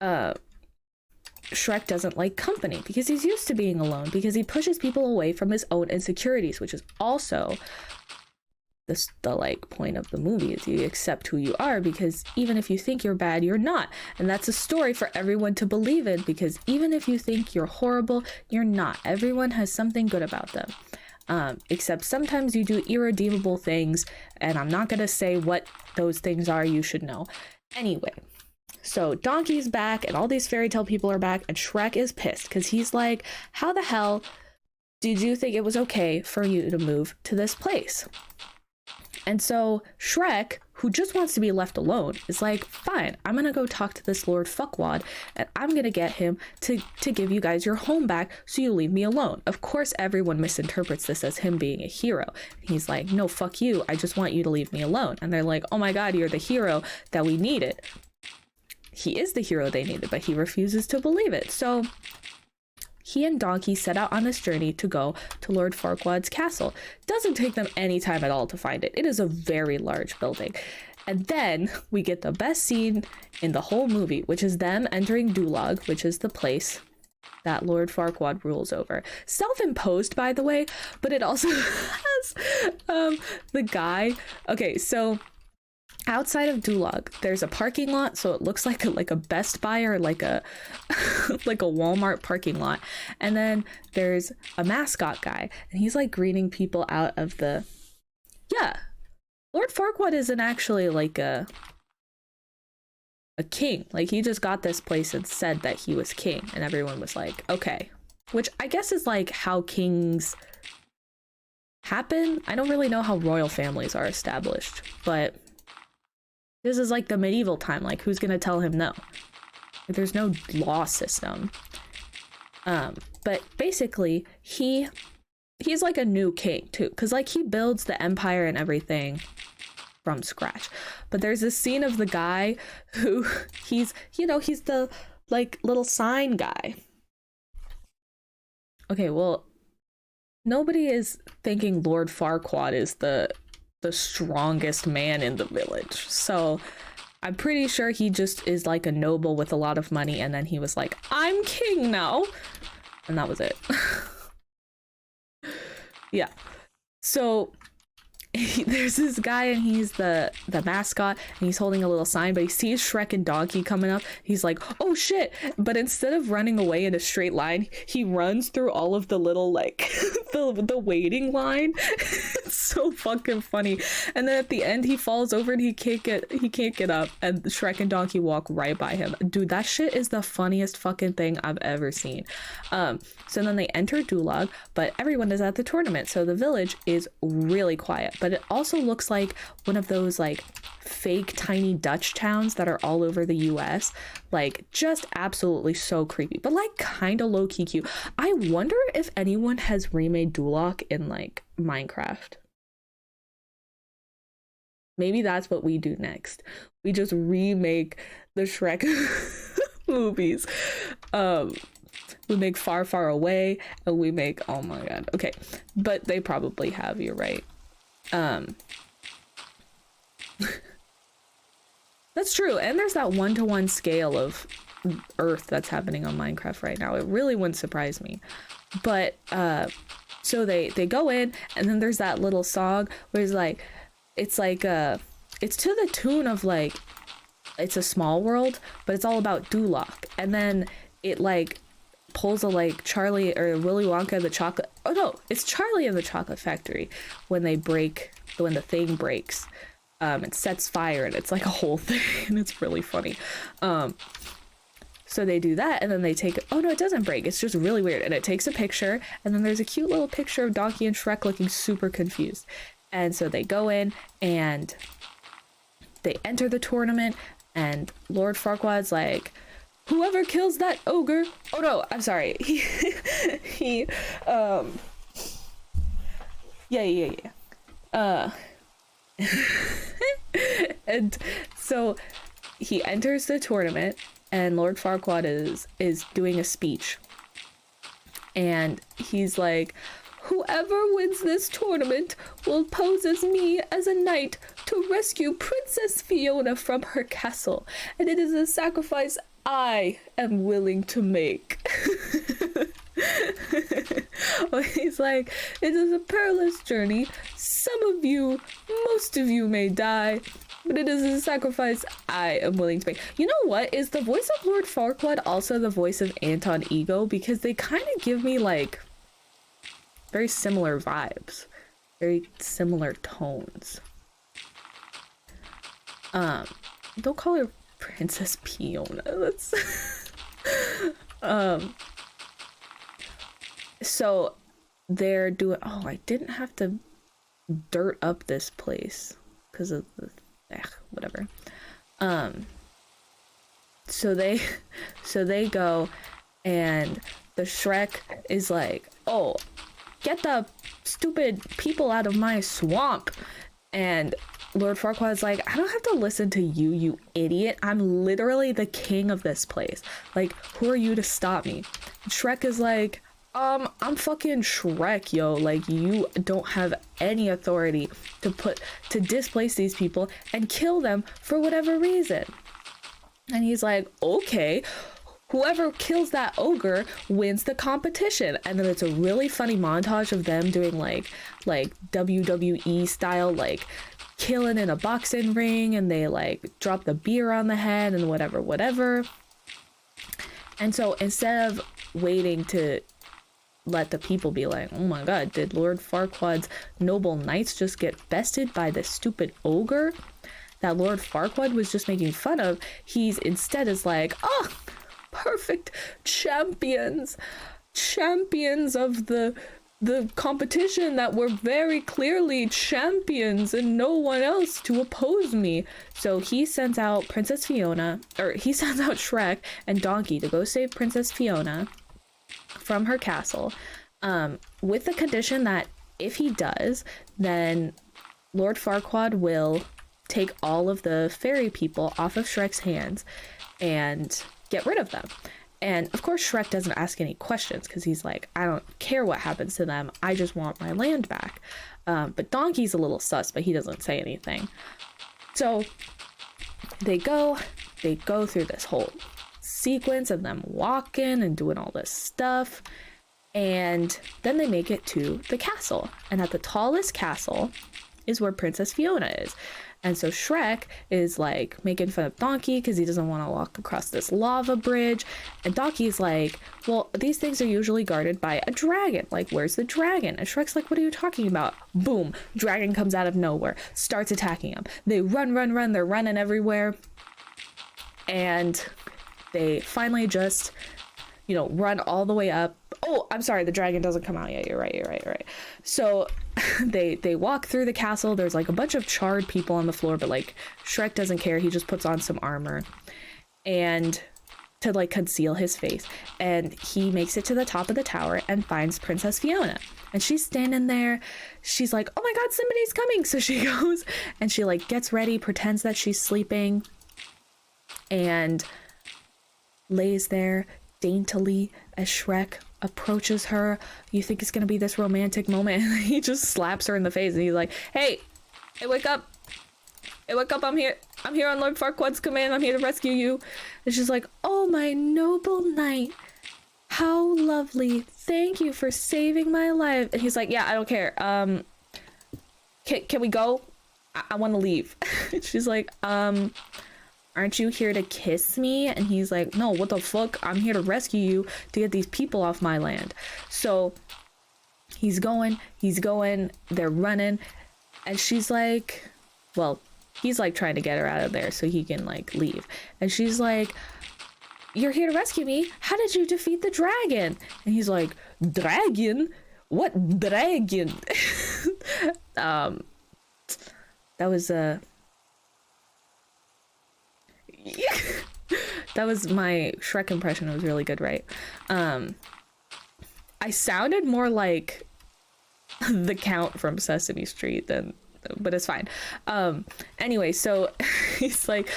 Speaker 2: Shrek doesn't like company because he's used to being alone, because he pushes people away from his own insecurities, which is also the like point of the movie, is you accept who you are, because even if you think you're bad, you're not. And that's a story for everyone to believe in, because even if you think you're horrible, you're not. Everyone has something good about them. Except sometimes you do irredeemable things, and I'm not gonna say what those things are, you should know. Anyway, so Donkey's back, and all these fairy tale people are back, and Shrek is pissed, because he's like, how the hell did you think it was okay for you to move to this place? And so Shrek, who just wants to be left alone, is like, fine, I'm gonna go talk to this Lord Fuckwad, and I'm gonna get him to give you guys your home back so you leave me alone. Of course, everyone misinterprets this as him being a hero. He's like, no, fuck you, I just want you to leave me alone. And they're like, oh my god, you're the hero that we needed. He is the hero they needed, but he refuses to believe it. So he and Donkey set out on this journey to go to Lord Farquaad's castle. Doesn't take them any time at all to find it. It is a very large building. And then we get the best scene in the whole movie, which is them entering Dulag, which is the place that Lord Farquaad rules over. Self-imposed, by the way, but it also has the guy. Okay, so outside of Dulag, there's a parking lot, so it looks like a Best Buy or like a like a Walmart parking lot. And then there's a mascot guy, and he's like greeting people out of the... Yeah, Lord Farquaad isn't actually like a king. Like, he just got this place and said that he was king, and everyone was like, okay. Which I guess is like how kings happen. I don't really know how royal families are established, but this is like the medieval time. Like, who's gonna tell him no? Like, there's no law system. But basically he's like a new king too, because like he builds the empire and everything from scratch. But there's this scene of the guy who he's the like little sign guy. Okay, well, nobody is thinking Lord Farquaad is the strongest man in the village, so I'm pretty sure he just is like a noble with a lot of money, and then he was like, I'm king now, and that was it. Yeah, so there's this guy, and he's the mascot, and he's holding a little sign, but he sees Shrek and Donkey coming up. He's like, oh shit, but instead of running away in a straight line, he runs through all of the little like the waiting line. It's so fucking funny. And then at the end he falls over and he can't get up, and Shrek and Donkey walk right by him. Dude, that shit is the funniest fucking thing I've ever seen. So then they enter Dulag, but everyone is at the tournament, so the village is really quiet. But it also looks like one of those like fake tiny Dutch towns that are all over the US. Like, just absolutely so creepy, but like kind of low-key cute. I wonder if anyone has remade Duloc in like Minecraft. Maybe that's what we do next. We just remake the Shrek movies. We make Far Far Away, and we make, oh my god, okay, but they probably have, you're right. That's true, and there's that 1-to-1 scale of Earth that's happening on Minecraft right now. It really wouldn't surprise me. But so they go in, and then there's that little song where it's to the tune of like, it's a small world, but it's all about Duloc, and then it like pulls a like Charlie or Willy Wonka and the chocolate, oh no, it's Charlie and the Chocolate Factory when the thing breaks. It sets fire, and it's like a whole thing, and it's really funny. So they do that, and then they take, oh no, it doesn't break, it's just really weird, and it takes a picture, and then there's a cute little picture of Donkey and Shrek looking super confused. And so they go in and they enter the tournament, and Lord Farquaad's like, whoever kills that ogre, oh no, I'm sorry, and so he enters the tournament, and Lord Farquaad is doing a speech, and he's like, whoever wins this tournament will pose as me as a knight to rescue Princess Fiona from her castle, and it is a sacrifice I am willing to make. He's like, it is a perilous journey. Most of you may die, but it is a sacrifice I am willing to make. You know what? Is the voice of Lord Farquaad also the voice of Anton Ego? Because they kind of give me like very similar vibes, very similar tones. Don't call her Princess Fiona. That's so they're doing, oh, I didn't have to dirt up this place because of the whatever. So they go, and the Shrek is like, oh, get the stupid people out of my swamp. And Lord Farquaad's like, I don't have to listen to you, you idiot. I'm literally the king of this place. Like, who are you to stop me? And Shrek is like, I'm fucking Shrek, yo. Like, you don't have any authority to displace these people and kill them for whatever reason. And he's like, okay, whoever kills that ogre wins the competition. And then it's a really funny montage of them doing like WWE style, like killing in a boxing ring, and they like drop the beer on the head and whatever. And so instead of waiting to let the people be like, oh my god, did Lord Farquaad's noble knights just get bested by this stupid ogre that Lord Farquaad was just making fun of, he's instead is like, oh, perfect champions of the competition that were very clearly champions and no one else to oppose me. So he sends out Princess Fiona, or he sends out Shrek and Donkey to go save Princess Fiona from her castle, with the condition that if he does, then Lord Farquaad will take all of the fairy people off of Shrek's hands and get rid of them. And of course Shrek doesn't ask any questions because he's like, I don't care what happens to them, I just want my land back. But Donkey's a little sus, but he doesn't say anything. So they go through this whole sequence of them walking and doing all this stuff, and then they make it to the castle, and at the tallest castle is where Princess Fiona is. And so Shrek is like making fun of Donkey because he doesn't want to walk across this lava bridge, and Donkey's like, well, these things are usually guarded by a dragon, like where's the dragon? And Shrek's like, what are you talking about? Boom, dragon comes out of nowhere, starts attacking them. They run, they're running everywhere, and they finally just, run all the way up. Oh, I'm sorry, the dragon doesn't come out yet. You're right. So they walk through the castle. There's like a bunch of charred people on the floor, but like Shrek doesn't care. He just puts on some armor and to like conceal his face. And he makes it to the top of the tower and finds Princess Fiona. And she's standing there. She's like, oh my god, somebody's coming. So she goes and she like gets ready, pretends that she's sleeping, and lays there daintily as Shrek approaches her. You think it's gonna be this romantic moment, and he just slaps her in the face and he's like, hey, wake up, I'm here on Lord Farquaad's command, I'm here to rescue you. And she's like, oh, my noble knight, how lovely, thank you for saving my life. And he's like, yeah, I don't care, can we go? I want to leave. She's like, aren't you here to kiss me? And he's like, no, what the fuck? I'm here to rescue you, to get these people off my land. So he's going, they're running, and she's like, well, he's like trying to get her out of there so he can like leave. And she's like, you're here to rescue me? How did you defeat the dragon? And he's like, dragon? What dragon? That was that was my Shrek impression. It was really good, right? I sounded more like the Count from Sesame Street than, but it's fine. Anyway, so he's like,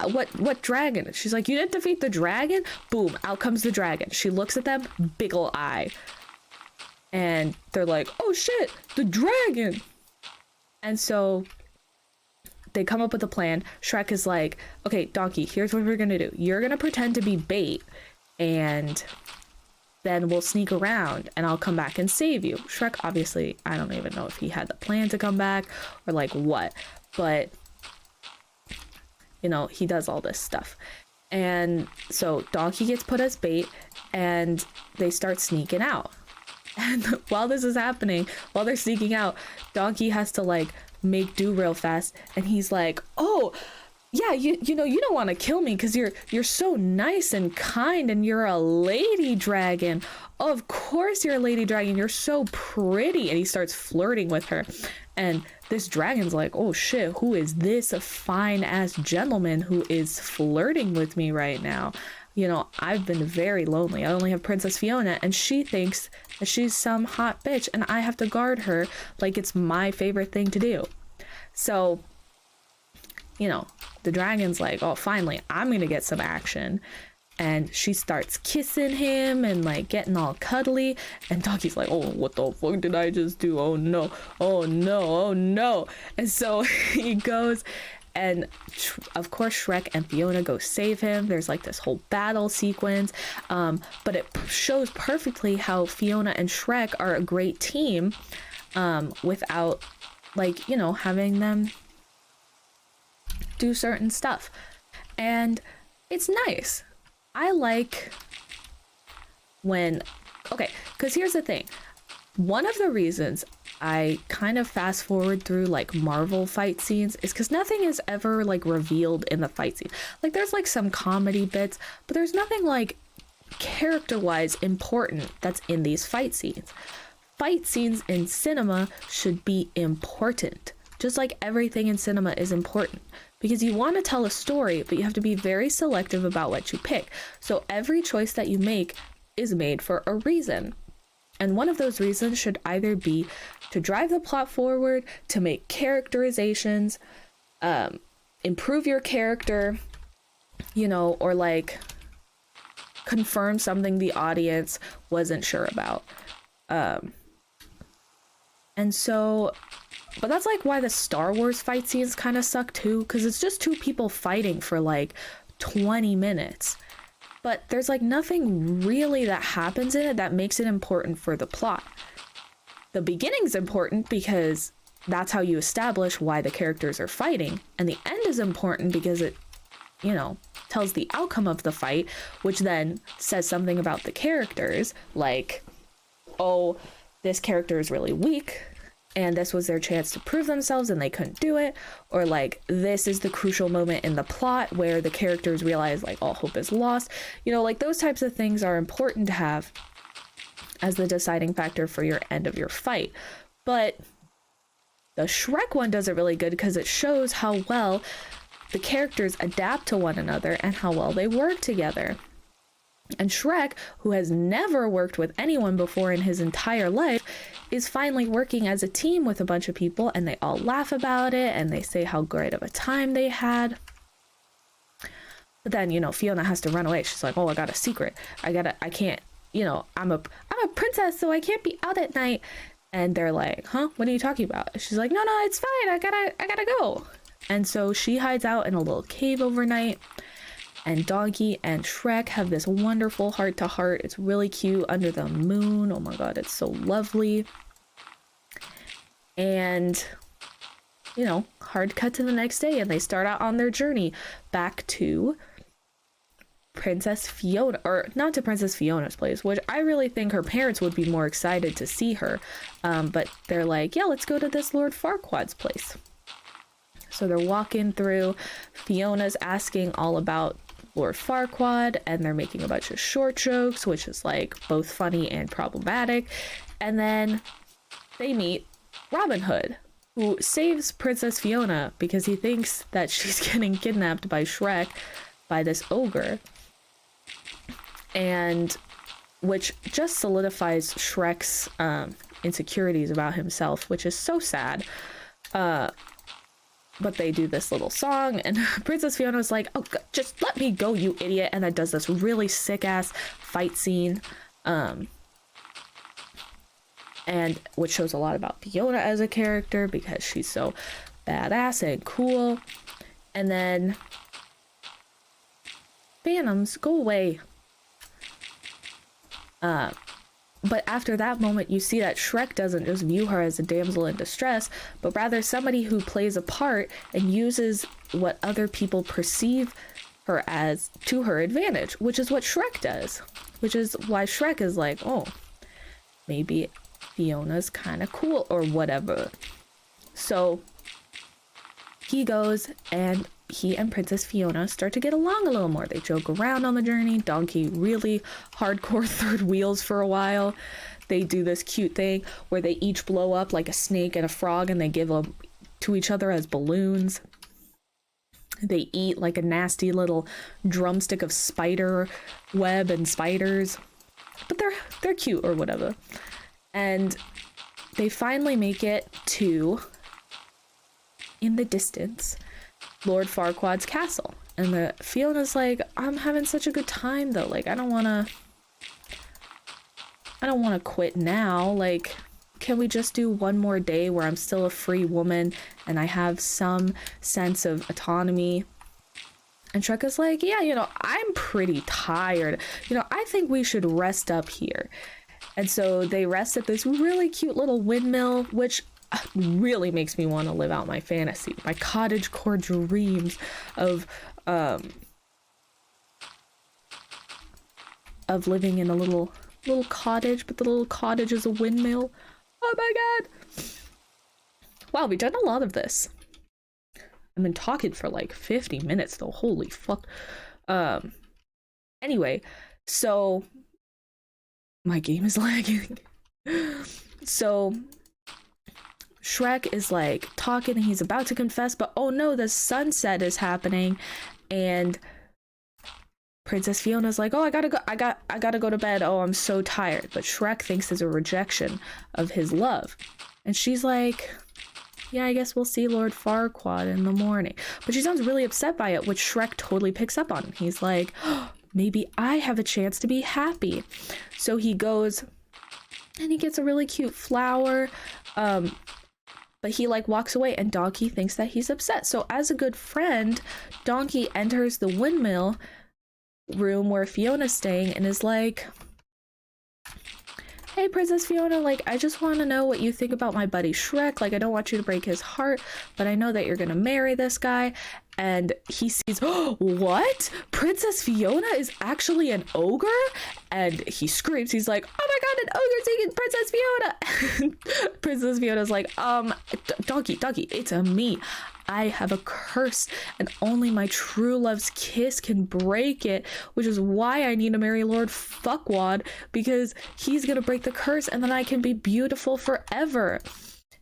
Speaker 2: what dragon? She's like, you didn't defeat the dragon? Boom, out comes the dragon. She looks at them, big ol' eye. And they're like, oh shit, the dragon! And so they come up with a plan. Shrek is like, okay, Donkey, here's what we're gonna do. You're gonna pretend to be bait, and then we'll sneak around and I'll come back and save you. Shrek, obviously, I don't even know if he had the plan to come back or like what, but he does all this stuff. And so Donkey gets put as bait and they start sneaking out. And while this is happening, while they're sneaking out, Donkey has to like make do real fast, and he's like, oh yeah, you don't want to kill me because you're so nice and kind, and you're a lady dragon. Of course you're a lady dragon, you're so pretty. And he starts flirting with her, and this dragon's like, oh shit, who is this fine ass gentleman who is flirting with me right now? I've been very lonely. I only have Princess Fiona, and she thinks that she's some hot bitch, and I have to guard her like it's my favorite thing to do. So, the dragon's like, oh, finally, I'm gonna get some action. and she starts kissing him and like getting all cuddly, and Donkey's like, oh, what the fuck did I just do? Oh no, oh no, oh no. And so he goes, and of course Shrek and Fiona go save him. There's like this whole battle sequence, but it shows perfectly how Fiona and Shrek are a great team, without, like, you know, having them do certain stuff. And it's nice. I like when, okay, because here's the thing. One of the reasons I kind of fast forward through like Marvel fight scenes is because nothing is ever like revealed in the fight scene. Like there's like some comedy bits, but there's nothing like character-wise important that's in these fight scenes. Fight scenes in cinema should be important, just like everything in cinema is important, because you want to tell a story, but you have to be very selective about what you pick. So every choice that you make is made for a reason. And one of those reasons should either be to drive the plot forward, to make characterizations, improve your character, you know, or like confirm something the audience wasn't sure about. And so, but that's like why the Star Wars fight scenes kind of suck too, because it's just two people fighting for like 20 minutes. But there's like nothing really that happens in it that makes it important for the plot. The beginning's important because that's how you establish why the characters are fighting. And the end is important because it, you know, tells the outcome of the fight, which then says something about the characters, like, oh, this character is really weak and this was their chance to prove themselves and they couldn't do it, or like this is the crucial moment in the plot where the characters realize like all hope is lost. You know, like those types of things are important to have as the deciding factor for your end of your fight. But the Shrek one does it really good because it shows how well the characters adapt to one another and how well they work together. And Shrek, who has never worked with anyone before in his entire life, is finally working as a team with a bunch of people, and they all laugh about it and they say how great of a time they had. But then, you know, Fiona has to run away. She's like, oh, I got a secret. I can't, you know, I'm a princess, so I can't be out at night. And they're like, huh, what are you talking about? She's like, no, it's fine. I gotta go. And so she hides out in a little cave overnight. And Donkey and Shrek have this wonderful heart-to-heart. It's really cute under the moon. Oh my god, it's so lovely. And, you know, hard cut to the next day, and they start out on their journey back to Princess Fiona, or not to Princess Fiona's place, which I really think her parents would be more excited to see her. But they're like, yeah, let's go to this Lord Farquaad's place. So they're walking through. Fiona's asking all about Lord Farquaad, and they're making a bunch of short jokes, which is like both funny and problematic. And then they meet Robin Hood, who saves Princess Fiona because he thinks that she's getting kidnapped by Shrek, by this ogre, and which just solidifies Shrek's insecurities about himself, which is so sad. But they do this little song, and Princess Fiona's like, oh, just let me go, you idiot. And that does this really sick ass fight scene, and which shows a lot about Fiona as a character because she's so badass and cool. And then phantoms go away. But after that moment, you see that Shrek doesn't just view her as a damsel in distress, but rather somebody who plays a part and uses what other people perceive her as to her advantage, which is what Shrek does. Which is why Shrek is like, oh, maybe Fiona's kind of cool or whatever. So he goes, and he and Princess Fiona start to get along a little more. They joke around on the journey. Donkey really hardcore third wheels for a while. They do this cute thing where they each blow up like a snake and a frog, and they give them to each other as balloons. They eat like a nasty little drumstick of spider web and spiders, but they're cute or whatever. And they finally make it to, in the distance, Lord Farquaad's castle. And the Fiona's like, I'm having such a good time though. Like, I don't wanna quit now. Like, can we just do one more day where I'm still a free woman and I have some sense of autonomy? And Shrek is like, yeah, you know, I'm pretty tired. You know, I think we should rest up here. And so they rest at this really cute little windmill, which really makes me want to live out my fantasy, my cottagecore dreams of living in a little cottage, but the little cottage is a windmill. Oh my god. Wow, we've done a lot of this. I've been talking for like 50 minutes though. Holy fuck. Anyway, so my game is lagging. So Shrek is like talking and he's about to confess, but oh no, the sunset is happening and Princess Fiona's like, oh, I gotta go to bed. Oh, I'm so tired. But Shrek thinks it's a rejection of his love. And she's like, yeah, I guess we'll see Lord Farquaad in the morning. But she sounds really upset by it, which Shrek totally picks up on. He's like, oh, maybe I have a chance to be happy. So he goes and he gets a really cute flower. But he like walks away and Donkey thinks that he's upset. So as a good friend, Donkey enters the windmill room where Fiona's staying and is like, hey Princess Fiona, like I just want to know what you think about my buddy Shrek. Like I don't want you to break his heart, but I know that you're gonna marry this guy. And he sees, oh, what? Princess Fiona is actually an ogre? And he screams, he's like, oh my god, an ogre's taking Princess Fiona. Princess Fiona's like, Donkey, it's me. I have a curse and only my true love's kiss can break it, which is why I need to marry Lord Fuckwad, because he's gonna break the curse and then I can be beautiful forever.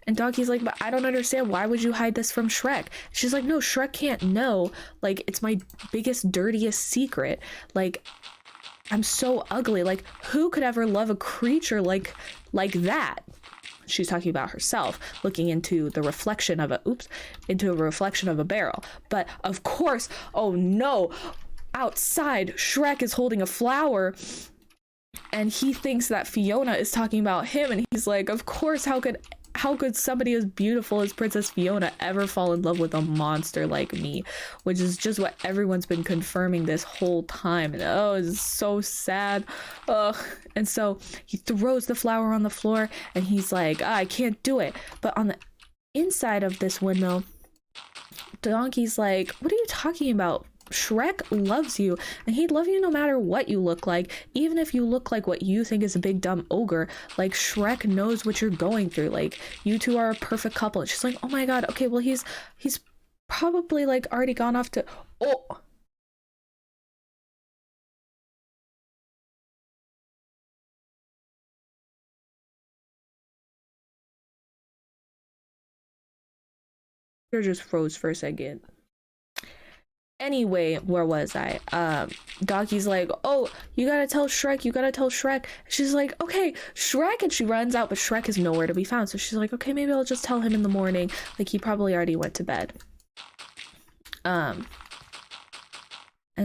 Speaker 2: And Donkey's like, but I don't understand. Why would you hide this from Shrek? She's like, no, Shrek can't know. Like, it's my biggest, dirtiest secret. Like, I'm so ugly. Like, who could ever love a creature like that? She's talking about herself, looking into the reflection of a barrel. But of course, oh no, outside, Shrek is holding a flower. And he thinks that Fiona is talking about him. And he's like, of course, how could somebody as beautiful as Princess Fiona ever fall in love with a monster like me? Which is just what everyone's been confirming this whole time. And oh, it's so sad. Ugh. And so he throws the flower on the floor and he's like, I can't do it. But on the inside of this windmill, Donkey's like, what are you talking about? Shrek loves you and he'd love you no matter what you look like, even if you look like what you think is a big dumb ogre. Like, Shrek knows what you're going through. Like, you two are a perfect couple. And she's like, oh my god, okay, well he's probably like already gone off to you're just froze for a second. Anyway, where was I? Donkey's like, oh, you gotta tell Shrek. She's like, okay, Shrek, and she runs out, but Shrek is nowhere to be found. So she's like, okay, maybe I'll just tell him in the morning. Like, he probably already went to bed. And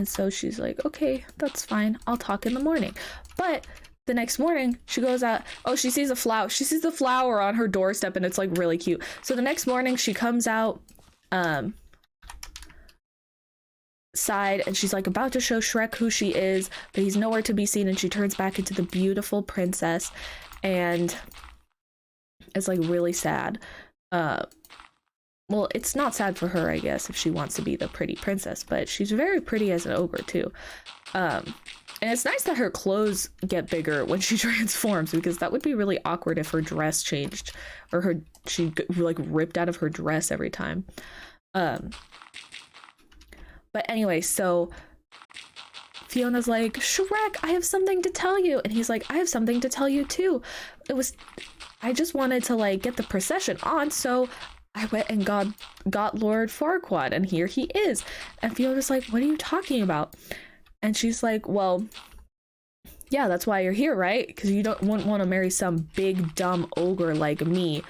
Speaker 2: so she's like, okay, that's fine. I'll talk in the morning. But the next morning, she goes out. Oh, she sees a flower. She sees the flower on her doorstep, and it's like really cute. So the next morning, she comes out, side, and she's like about to show Shrek who she is, but he's nowhere to be seen, and she turns back into the beautiful princess, and it's like really sad. Well, it's not sad for her, I guess, if she wants to be the pretty princess, but she's very pretty as an ogre too. And it's nice that her clothes get bigger when she transforms, because that would be really awkward if her dress changed, or she like ripped out of her dress every time. But anyway, so Fiona's like, Shrek, I have something to tell you. And he's like, I have something to tell you too. I just wanted to like get the procession on, so I went and got Lord Farquaad, and here he is. And Fiona's like, what are you talking about? And she's like, well, yeah, that's why you're here, right? Because you wouldn't want to marry some big dumb ogre like me.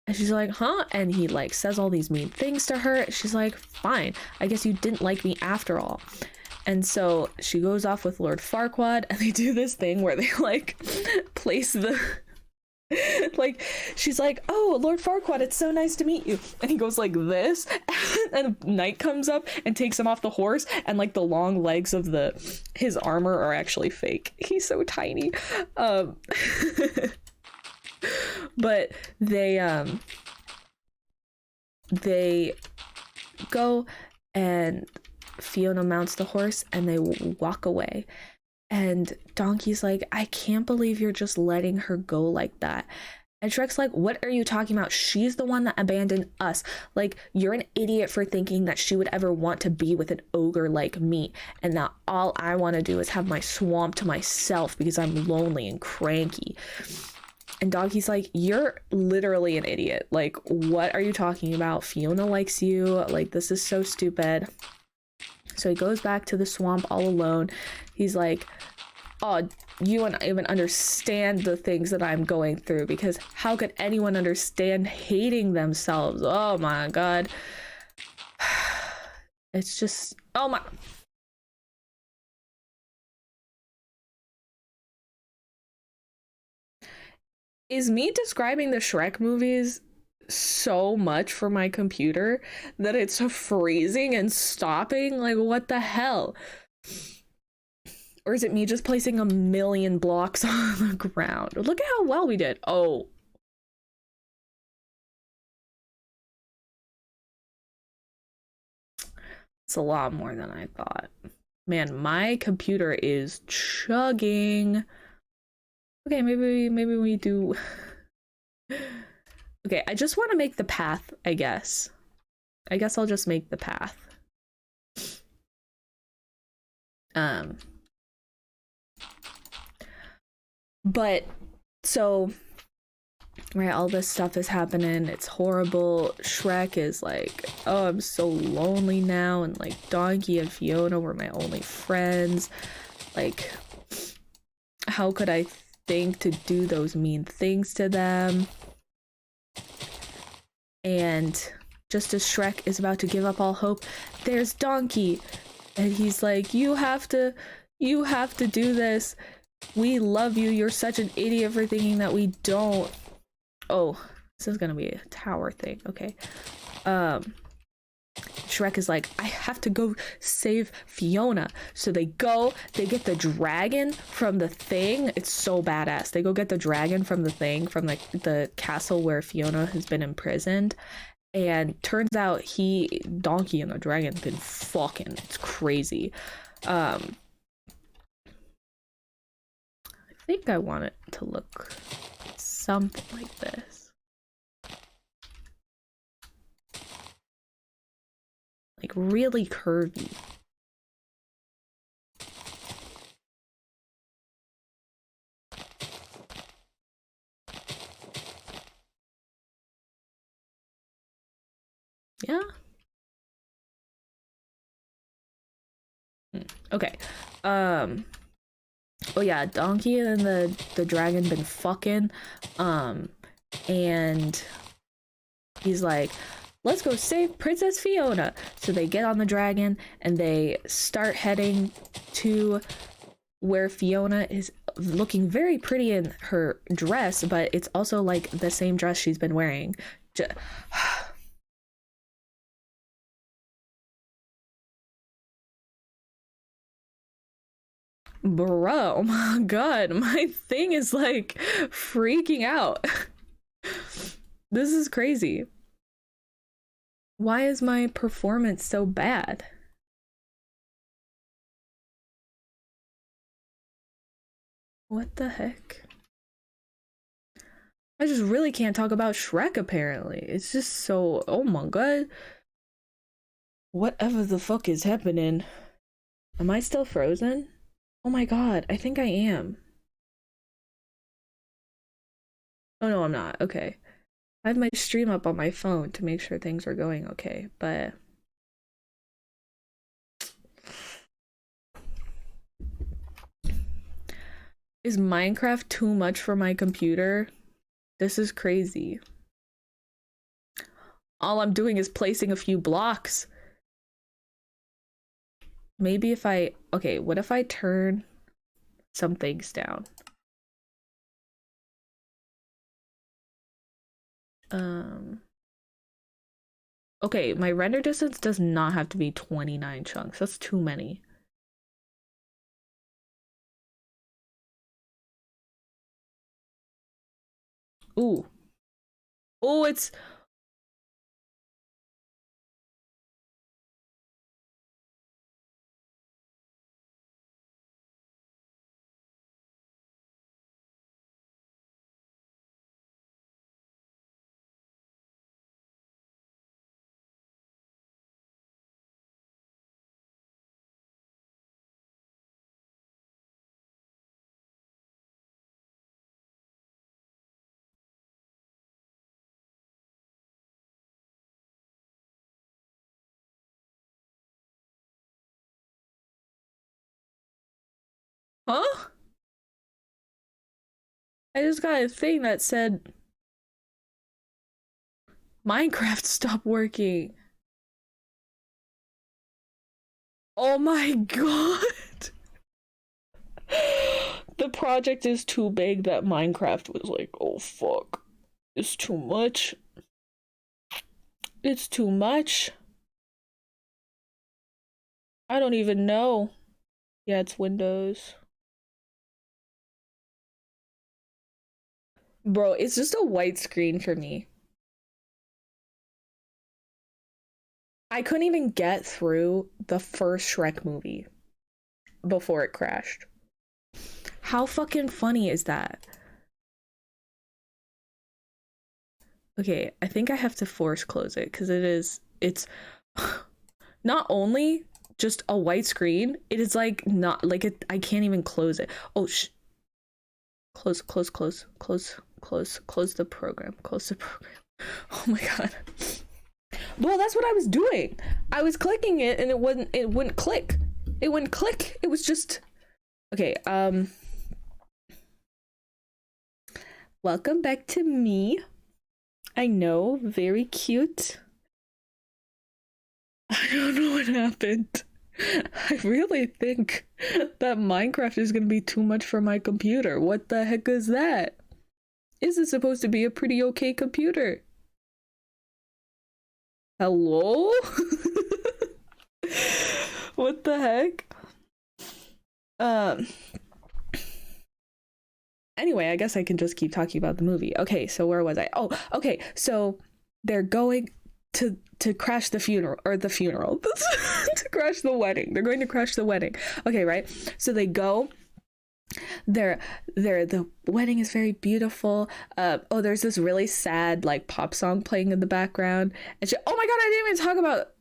Speaker 2: And she's like, huh? And he like says all these mean things to her. She's like, fine, I guess you didn't like me after all. And so she goes off with Lord Farquaad, and they do this thing where they like place the like, she's like, oh, Lord Farquaad, it's so nice to meet you. And he goes like this, and Knight comes up and takes him off the horse, and like the long legs of his armor are actually fake. He's so tiny. But they go, and Fiona mounts the horse and they walk away. And Donkey's like, I can't believe you're just letting her go like that. And Shrek's like, what are you talking about? She's the one that abandoned us. Like, you're an idiot for thinking that she would ever want to be with an ogre like me, and that all I want to do is have my swamp to myself because I'm lonely and cranky. And Donkey's like, you're literally an idiot. Like, what are you talking about? Fiona likes you. Like, this is so stupid. So he goes back to the swamp all alone. He's like, oh, you don't even understand the things that I'm going through, because how could anyone understand hating themselves? Oh my god. It's just, oh my. Is me describing the Shrek movies so much for my computer that it's freezing and stopping? Like, what the hell? Or is it me just placing a million blocks on the ground? Look at how well we did. Oh. It's a lot more than I thought. Man, my computer is chugging. Okay, maybe we do. Okay, I just want to make the path, I guess. I guess I'll just make the path. But so, right, all this stuff is happening. It's horrible. Shrek is like, oh, I'm so lonely now, and like Donkey and Fiona were my only friends. Like, how could I think to do those mean things to them? And just as Shrek is about to give up all hope, there's Donkey, and he's like, you have to do this. We love you. You're such an idiot for thinking that we don't. Oh, this is gonna be a tower thing. Okay. Shrek is like, I have to go save Fiona. So they go, they get the dragon from the thing. It's so badass. They go get the dragon from the thing, from like the castle where Fiona has been imprisoned. And turns out Donkey and the dragon's been fucking. It's crazy. I think I want it to look something like this. Like really curvy. Yeah. Okay. Oh yeah, Donkey and the dragon been fucking. And he's like, let's go save Princess Fiona. So they get on the dragon and they start heading to where Fiona is looking very pretty in her dress, but it's also like the same dress she's been wearing. Bro, oh my god, my thing is like freaking out. This is crazy. Why is my performance so bad? What the heck? I just really can't talk about Shrek apparently. It's just so, oh my god. Whatever the fuck is happening. Am I still frozen? Oh my god, I think I am. Oh no, I'm not. Okay. I have my stream up on my phone to make sure things are going okay, but is Minecraft too much for my computer? This is crazy. All I'm doing is placing a few blocks. Maybe if I... Okay, what if I turn some things down? Okay, my render distance does not have to be 29 chunks. That's too many. Ooh. Oh, it's... Huh? I just got a thing that said Minecraft stopped working. Oh my god. The project is too big that Minecraft was like, oh fuck. It's too much. It's too much. I don't even know. Yeah, it's Windows. Bro, it's just a white screen for me. I couldn't even get through the first Shrek movie before it crashed. How fucking funny is that? Okay, I think I have to force close it because it's not only just a white screen, it is like not like it, I can't even close it. Oh close the program. Close the program. Oh my god. Well, that's what I was doing. I was clicking it and it wouldn't click. It wouldn't click. It was just okay, welcome back to me. I know, very cute. I don't know what happened. I really think that Minecraft is gonna be too much for my computer. What the heck is that? Is it supposed to be a pretty okay computer? Hello? What the heck? Anyway, I guess I can just keep talking about the movie. Okay, so where was I? Oh, okay, so they're going to crash the funeral, or the funeral, to crash the wedding. They're going to crash the wedding. Okay, right? So they go. The wedding is very beautiful. Oh, there's this really sad like pop song playing in the background, and oh my god, I didn't even talk about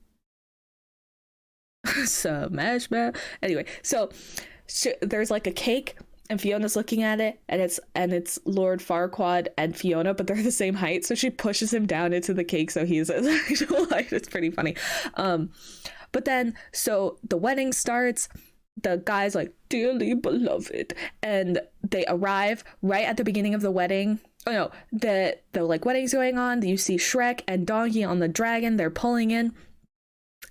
Speaker 2: Smash Mouth. Anyway, so there's like a cake and Fiona's looking at it, and it's Lord Farquaad and Fiona, but they're the same height, so she pushes him down into the cake so he's his actual height. It's pretty funny. But then so the wedding starts. The guy's like, dearly beloved, and they arrive right at the beginning of the wedding. Oh no, the like wedding's going on. You see Shrek and Donkey on the dragon. They're pulling in.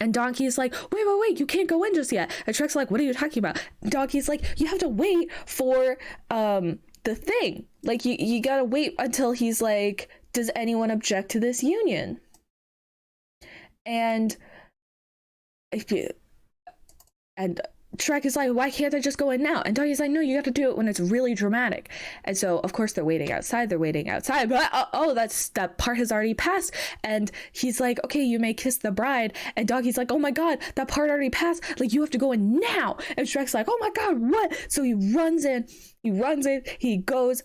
Speaker 2: And Donkey's like, wait, you can't go in just yet. And Shrek's like, what are you talking about? Donkey's like, you have to wait for the thing. Like, you gotta wait until he's like, does anyone object to this union? And Shrek is like, why can't I just go in now? And Donkey's like, no, you have to do it when it's really dramatic. And so, of course, they're waiting outside. But that part has already passed. And he's like, okay, you may kiss the bride. And Donkey's like, oh my god, that part already passed. Like, you have to go in now. And Shrek's like, oh my god, what? So he runs in, he goes.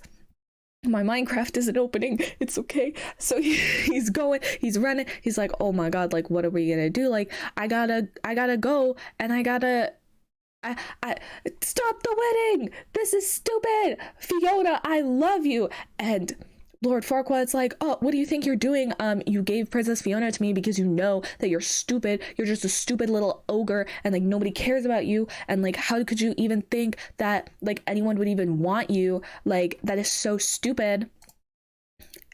Speaker 2: My Minecraft isn't opening. It's okay. So he's going, he's running. He's like, oh my god, like, what are we gonna do? Like, I gotta go, and I stop the wedding. This is stupid. Fiona, I love you. And Lord Farquaad's like, oh, what do you think you're doing? You gave Princess Fiona to me because you know that you're stupid. You're just a stupid little ogre, and like nobody cares about you. And like, how could you even think that like anyone would even want you? Like, that is so stupid.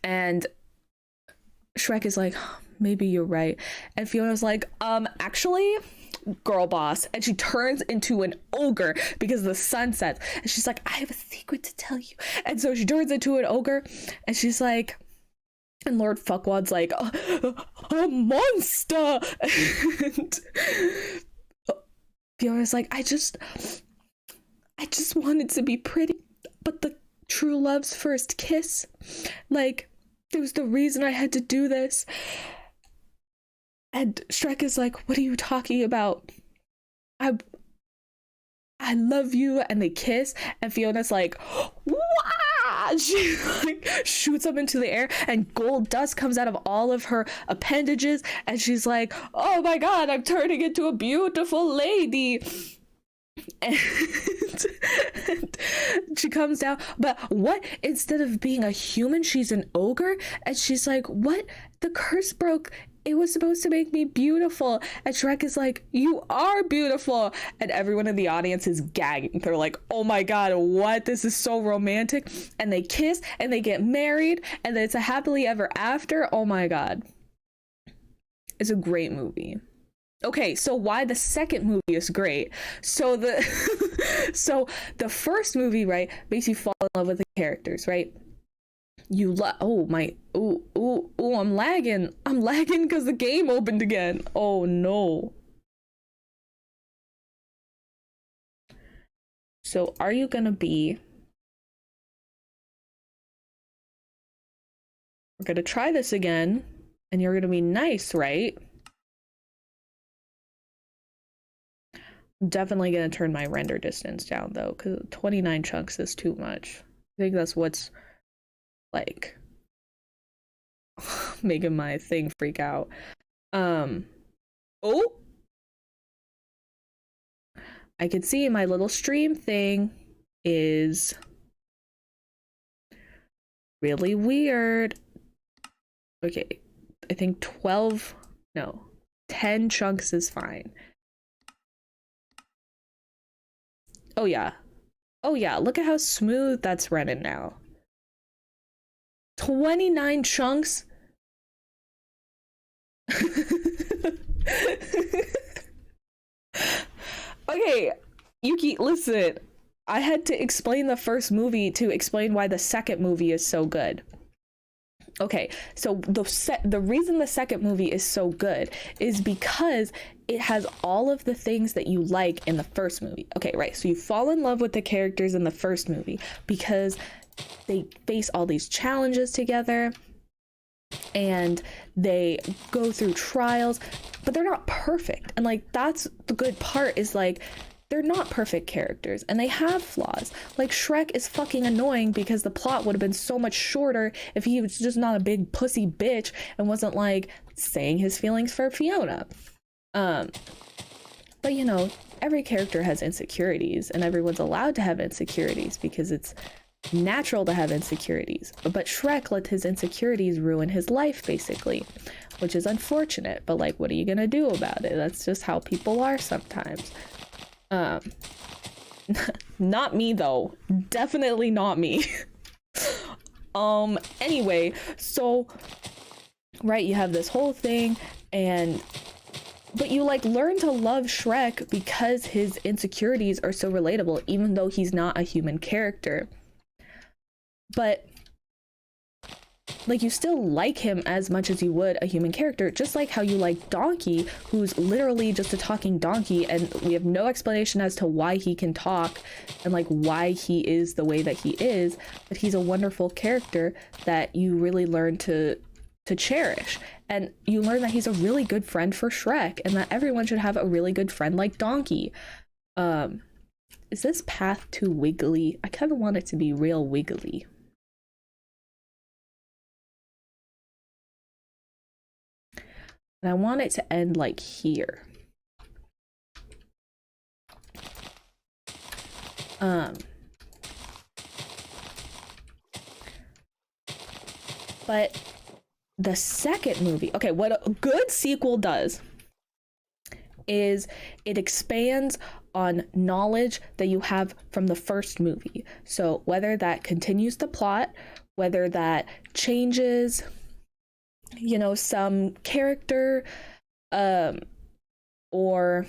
Speaker 2: And Shrek is like, oh, maybe you're right. And Fiona's like, actually, girl boss. And she turns into an ogre because the sun sets. And she's like, I have a secret to tell you. And so she turns into an ogre and she's like, and Lord Fuckwad's like, a monster. And Fiona's like, I just wanted to be pretty, but the true love's first kiss, like, it was the reason I had to do this. And Shrek is like, what are you talking about? I love you. And they kiss, and Fiona's like, wah! She like shoots up into the air, and gold dust comes out of all of her appendages, and she's like, oh my god, I'm turning into a beautiful lady. And she comes down, but what, instead of being a human, she's an ogre? And she's like, what? The curse broke. It was supposed to make me beautiful. And Shrek is like, you are beautiful. And everyone in the audience is gagging. They're like, oh my god, what? This is so romantic. And they kiss and they get married, and it's a happily ever after. Oh my god, it's a great movie. Okay, so why the second movie is great? So the first movie, right, makes you fall in love with the characters, right? I'm lagging because the game opened again. Oh no. So are you gonna be, we're gonna try this again, and you're gonna be nice, right? Definitely gonna turn my render distance down though, because 29 chunks is too much. I think that's what's like making my thing freak out. Oh, I could see my little stream thing is really weird. Okay, I think 10 chunks is fine. Oh yeah, look at how smooth that's running now. 29 chunks. Okay, Yuki, listen. I had to explain the first movie to explain why the second movie is so good. Okay, so the reason the second movie is so good is because it has all of the things that you like in the first movie. Okay, right, so you fall in love with the characters in the first movie because they face all these challenges together and they go through trials, but they're not perfect. And like, that's the good part, is like, they're not perfect characters and they have flaws. Like, Shrek is fucking annoying because the plot would have been so much shorter if he was just not a big pussy bitch and wasn't like saying his feelings for Fiona. But you know, every character has insecurities and everyone's allowed to have insecurities because it's natural to have insecurities. But Shrek let his insecurities ruin his life, basically, which is unfortunate. But like, what are you gonna do about it? That's just how people are sometimes. Not me though, definitely not me. Anyway, so right, you have this whole thing, but you like learn to love Shrek because his insecurities are so relatable, even though he's not a human character. But like, you still like him as much as you would a human character, just like how you like Donkey, who's literally just a talking donkey, and we have no explanation as to why he can talk and like why he is the way that he is, but he's a wonderful character that you really learn to cherish. And you learn that he's a really good friend for Shrek, and that everyone should have a really good friend like Donkey. Is this path too wiggly? I kind of want it to be real wiggly. And I want it to end like here. But the second movie, okay, what a good sequel does is it expands on knowledge that you have from the first movie. So whether that continues the plot, whether that changes you know, some character, or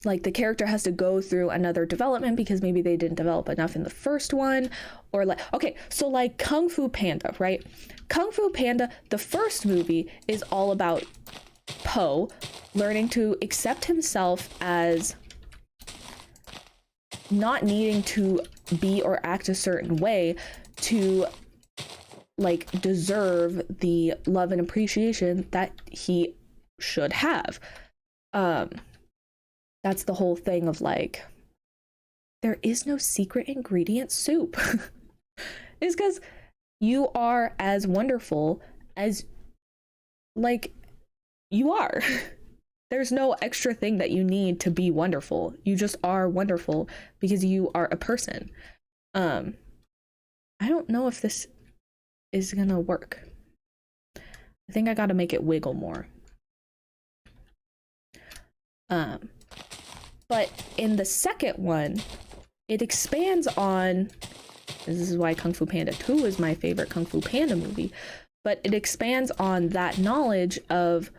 Speaker 2: like the character has to go through another development because maybe they didn't develop enough in the first one, or like, okay, so like Kung Fu Panda, right? Kung Fu Panda, the first movie is all about Po learning to accept himself as not needing to be or act a certain way to like deserve the love and appreciation that he should have. That's the whole thing of like, there is no secret ingredient soup. It's because you are as wonderful as like you are. There's no extra thing that you need to be wonderful. You just are wonderful because you are a person. I don't know if this is gonna work. I think I gotta make it wiggle more. But in the second one, it expands on, this is why Kung Fu Panda 2 is my favorite Kung Fu Panda movie, but it expands on that knowledge of,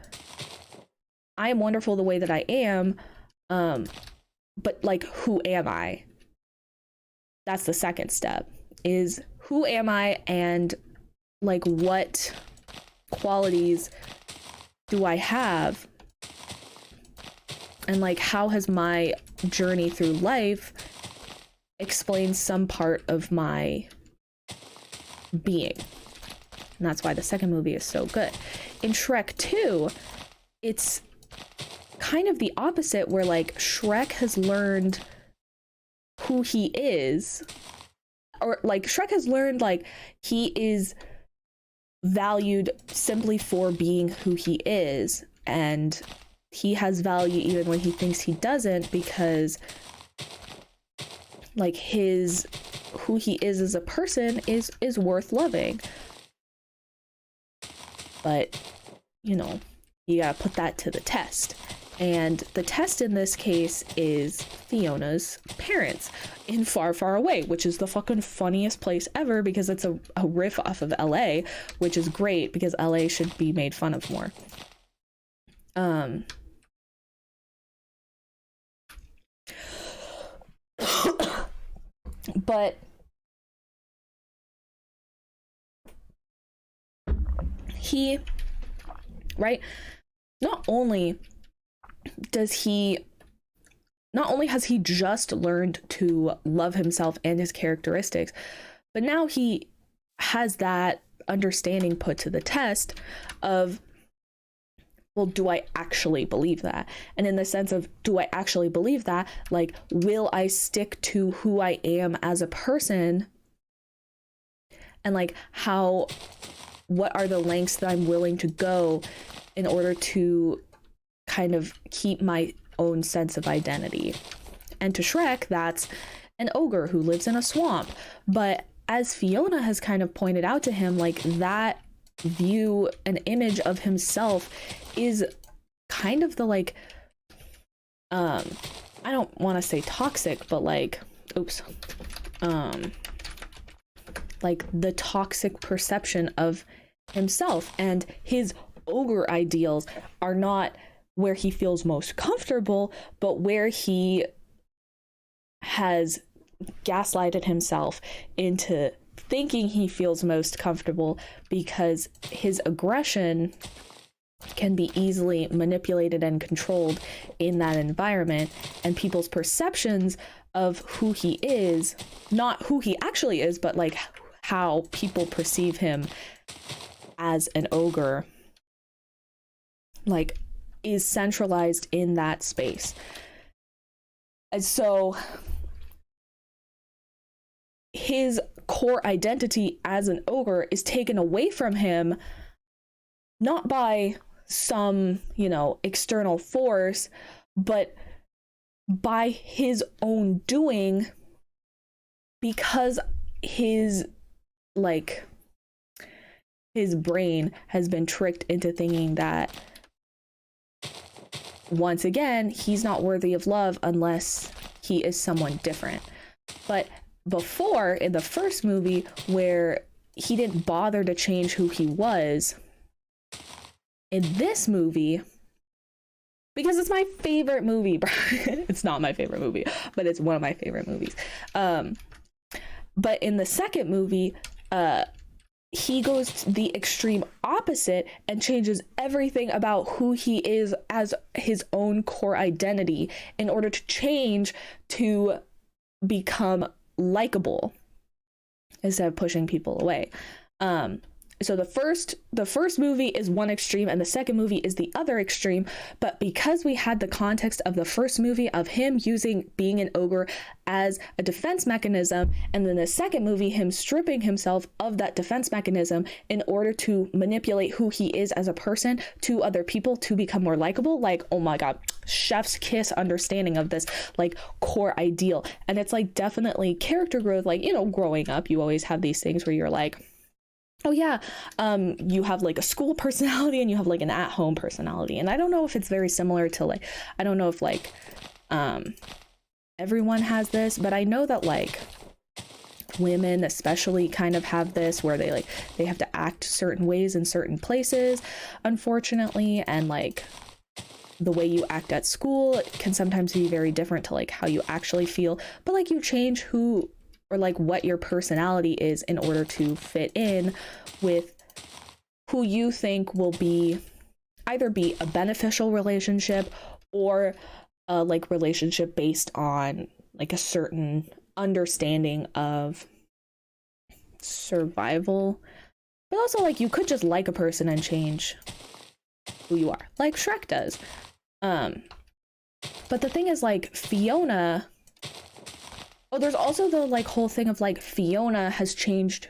Speaker 2: I am wonderful the way that I am, but like, who am I? That's the second step, is who am I, and like what qualities do I have, and like how has my journey through life explained some part of my being. And that's why the second movie is so good. In Shrek 2, it's kind of the opposite, where like Shrek has learned who he is, or like Shrek has learned like he is valued simply for being who he is, and he has value even when he thinks he doesn't, because like who he is as a person is worth loving. But you know, you gotta put that to the test. And the test in this case is Fiona's parents in Far, Far Away, which is the fucking funniest place ever, because it's a riff off of LA, which is great because LA should be made fun of more. But he, right, not only has he just learned to love himself and his characteristics, but now he has that understanding put to the test of, well, do I actually believe that? And in the sense of, do I actually believe that? Like, will I stick to who I am as a person? And like, what are the lengths that I'm willing to go in order to kind of keep my own sense of identity? And to Shrek, that's an ogre who lives in a swamp. But as Fiona has kind of pointed out to him, like, that view, an image of himself is kind of the like, I don't want to say toxic, but like, like the toxic perception of himself, and his ogre ideals are not where he feels most comfortable, but where he has gaslighted himself into thinking he feels most comfortable, because his aggression can be easily manipulated and controlled in that environment, and people's perceptions of who he is, not who he actually is, but like how people perceive him as an ogre, like, is centralized in that space. And so his core identity as an ogre is taken away from him, not by some, you know, external force, but by his own doing, because his brain has been tricked into thinking that, once again, he's not worthy of love unless he is someone different. But before, in the first movie, where he didn't bother to change who he was, In this movie, because it's my favorite movie, it's not my favorite movie, but it's one of my favorite movies. But in the second movie, he goes to the extreme opposite and changes everything about who he is as his own core identity in order to change to become likable instead of pushing people away. So the first movie is one extreme and the second movie is the other extreme, but because we had the context of the first movie of him being an ogre as a defense mechanism, and then the second movie him stripping himself of that defense mechanism in order to manipulate who he is as a person to other people to become more likable, like, oh my god, chef's kiss understanding of this like core ideal. And it's like definitely character growth. Like, you know, growing up you always have these things where you're like, oh yeah, you have like a school personality and you have like an at-home personality. And I don't know if it's very similar to like, I don't know if like everyone has this, but I know that like women especially kind of have this where they have to act certain ways in certain places, unfortunately, and like the way you act at school can sometimes be very different to like how you actually feel, but like you change who or like what your personality is in order to fit in with who you think will either be a beneficial relationship or a like relationship based on like a certain understanding of survival. But also like you could just like a person and change who you are, like Shrek does. But the thing is like Fiona, there's also the like whole thing of like Fiona has changed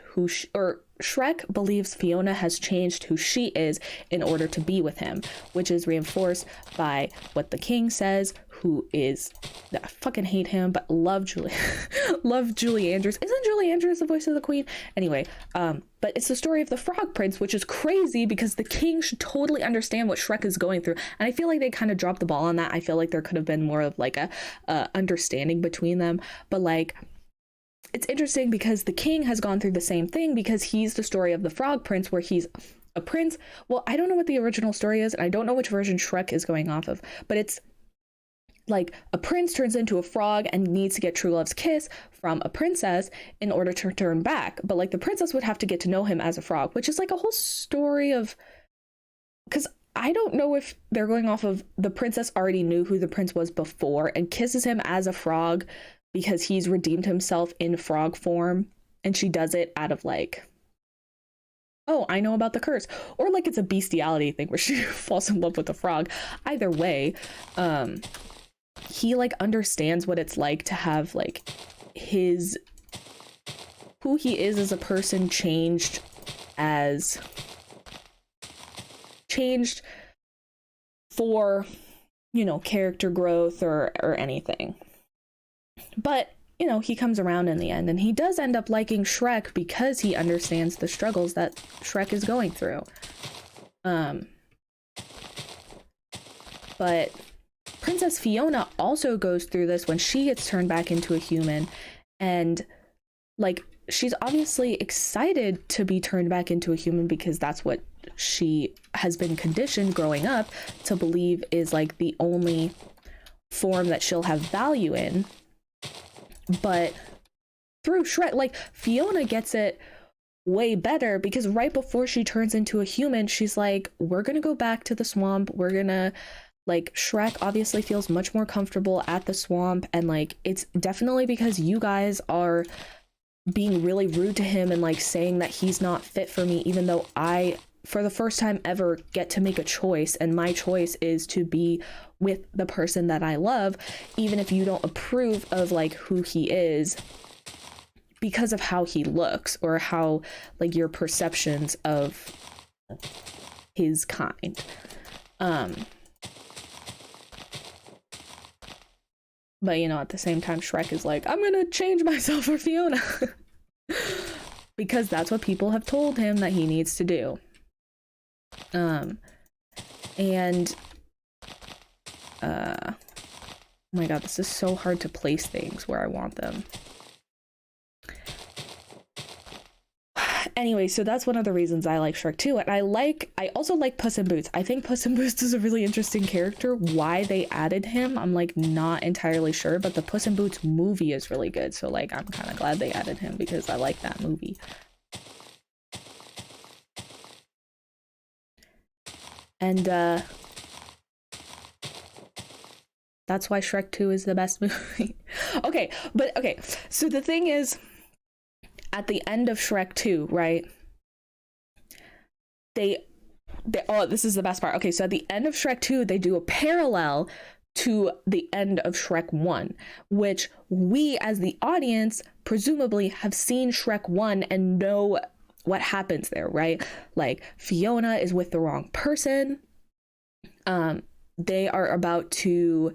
Speaker 2: or Shrek believes Fiona has changed who she is in order to be with him, which is reinforced by what the king says, who is, I fucking hate him, but love Julie Andrews. Isn't Julie Andrews the voice of the queen? Anyway, but it's the story of the Frog Prince, which is crazy because the king should totally understand what Shrek is going through. And I feel like they kind of dropped the ball on that. I feel like there could have been more of like a understanding between them. But like, it's interesting because the king has gone through the same thing because he's the story of the Frog Prince where he's a prince. Well, I don't know what the original story is, and I don't know which version Shrek is going off of, but it's like a prince turns into a frog and needs to get true love's kiss from a princess in order to return back. But like the princess would have to get to know him as a frog, which is like a whole story of, because I don't know if they're going off of the princess already knew who the prince was before and kisses him as a frog because he's redeemed himself in frog form, and she does it out of like, oh, I know about the curse, or like it's a bestiality thing where she falls in love with a frog. Either way, he like understands what it's like to have like who he is as a person changed for, you know, character growth or anything. But, you know, he comes around in the end, and he does end up liking Shrek because he understands the struggles that Shrek is going through. But Princess Fiona also goes through this when she gets turned back into a human, and like she's obviously excited to be turned back into a human because that's what she has been conditioned growing up to believe is like the only form that she'll have value in. But through Shrek, like Fiona gets it way better because right before she turns into a human, she's like, we're gonna go back to the swamp, we're gonna, like, Shrek obviously feels much more comfortable at the swamp, and like it's definitely because you guys are being really rude to him and like saying that he's not fit for me, even though I, for the first time ever, get to make a choice, and my choice is to be with the person that I love, even if you don't approve of like who he is because of how he looks or how like your perceptions of his kind. But you know, at the same time, Shrek is like, I'm gonna change myself for Fiona because that's what people have told him that he needs to do. Oh my god, this is so hard to place things where I want them. Anyway, so that's one of the reasons I like Shrek 2. And I also like Puss in Boots. I think Puss in Boots is a really interesting character. Why they added him, I'm like not entirely sure, but the Puss in Boots movie is really good. So like I'm kind of glad they added him because I like that movie. And that's why Shrek 2 is the best movie. Okay, so the thing is, at the end of Shrek 2, right? Oh, this is the best part. Okay, so at the end of Shrek 2, they do a parallel to the end of Shrek 1, which we as the audience presumably have seen Shrek 1 and know what happens there, right? Like Fiona is with the wrong person. They are about to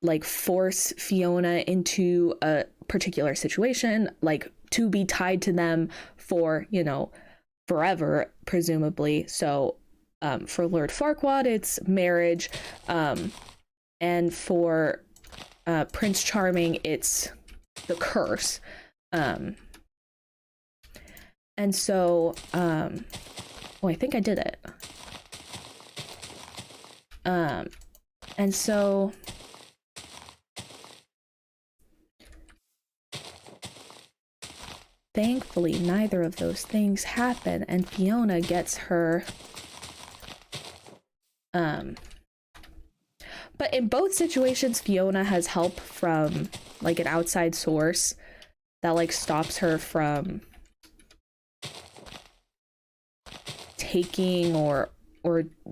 Speaker 2: like force Fiona into a particular situation, like to be tied to them for, you know, forever, presumably. So for Lord Farquaad, it's marriage. And for Prince Charming, it's the curse. And so, oh, I think I did it. And so thankfully neither of those things happen, and Fiona gets her but in both situations Fiona has help from like an outside source that like stops her from taking or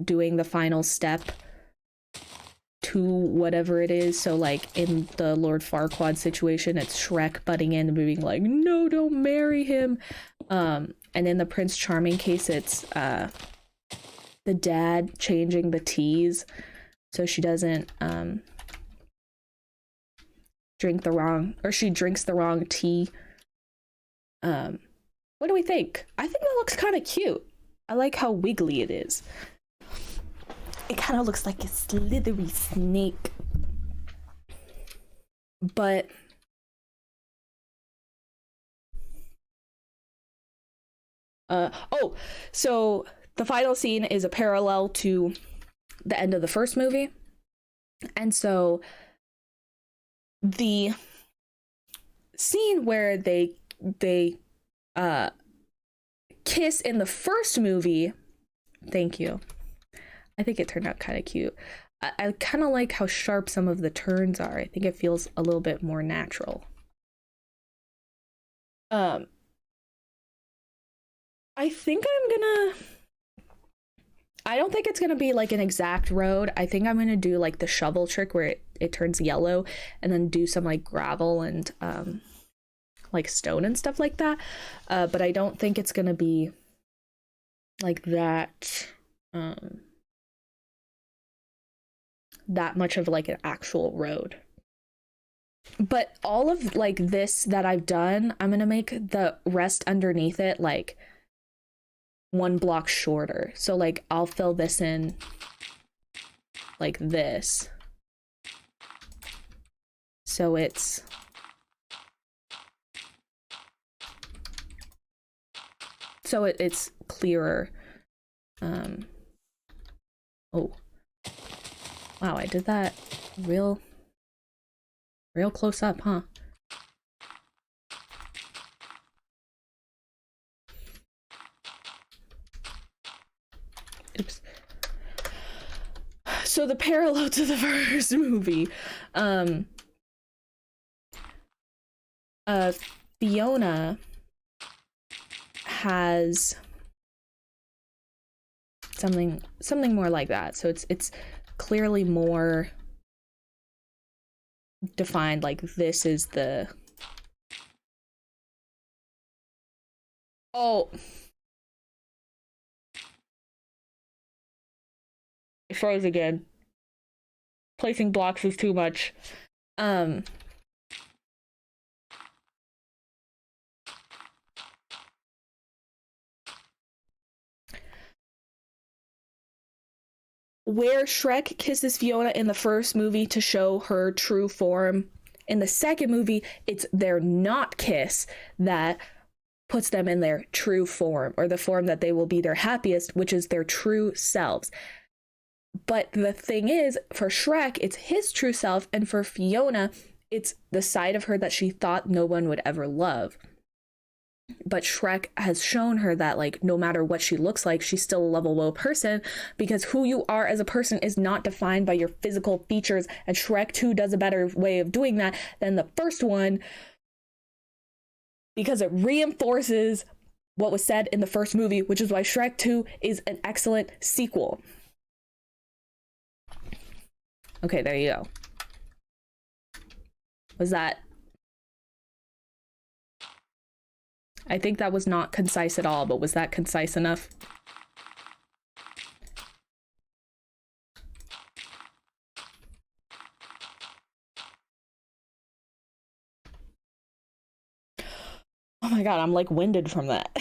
Speaker 2: doing the final step to whatever it is. So like in the Lord Farquaad situation, it's Shrek butting in and being like, no, don't marry him. And in the Prince Charming case, it's the dad changing the teas so she doesn't drink the wrong, or she drinks the wrong tea. What do we think? I think it looks kind of cute. I like how wiggly it is. It kind of looks like a slithery snake. But oh, so the final scene is a parallel to the end of the first movie. And so the scene where they kiss in the first movie, thank you. I think it turned out kind of cute. I kind of like how sharp some of the turns are. I think it feels a little bit more natural. I think I don't think it's gonna be like an exact road. I think I'm gonna do like the shovel trick where it turns yellow and then do some like gravel and like stone and stuff like that. But I don't think it's gonna be like that that much of like an actual road. But all of like this that I've done, I'm gonna make the rest underneath it like 1 block shorter. So like I'll fill this in like this. So it's it's clearer. Oh. Wow, I did that real close up, huh? Oops. So the parallel to the first movie, Fiona has something more like that. So it's clearly more defined, like this is the it froze again. Placing blocks is too much. Where Shrek kisses Fiona in the first movie to show her true form, in the second movie, it's their not kiss that puts them in their true form, or the form that they will be their happiest, which is their true selves. But the thing is, for Shrek, it's his true self, and for Fiona, it's the side of her that she thought no one would ever love. But Shrek has shown her that, like, no matter what she looks like, she's still a lovable person, because who you are as a person is not defined by your physical features, and Shrek 2 does a better way of doing that than the first one, because it reinforces what was said in the first movie, which is why Shrek 2 is an excellent sequel. Okay, there you go. Was that... I think that was not concise at all, but was that concise enough? Oh my god, I'm like winded from that.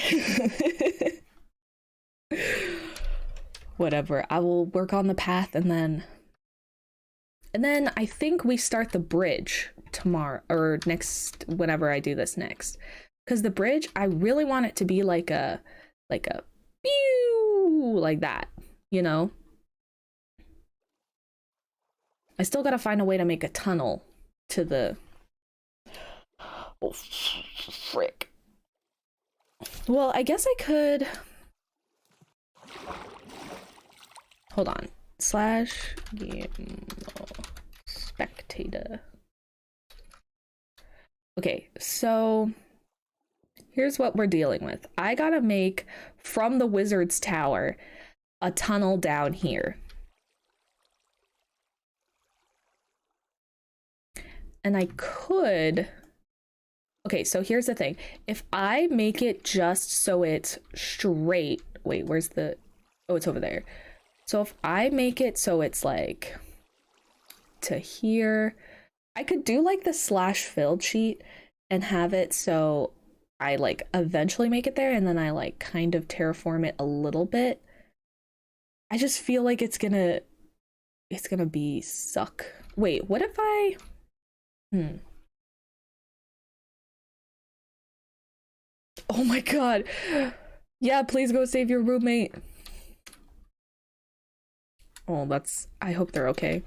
Speaker 2: Whatever, I will work on the path, and then I think we start the bridge tomorrow, or next, whenever I do this next. Because the bridge, I really want it to be like a pew, like that, you know? I still gotta find a way to make a tunnel to the... Oh, frick. Well, I guess I could... Hold on. / game spectator. Okay, so here's what we're dealing with. I gotta make, from the wizard's tower, a tunnel down here. And I could... Okay, so here's the thing. If I make it just so it's straight... Wait, where's the... Oh, it's over there. So if I make it so it's like to here, I could do like the /filled sheet and have it so I like eventually make it there, and then I like kind of terraform it a little bit. I just feel like it's gonna be suck. Wait, what if I... Oh my god. Yeah, please go save your roommate. Oh, that's... I hope they're okay.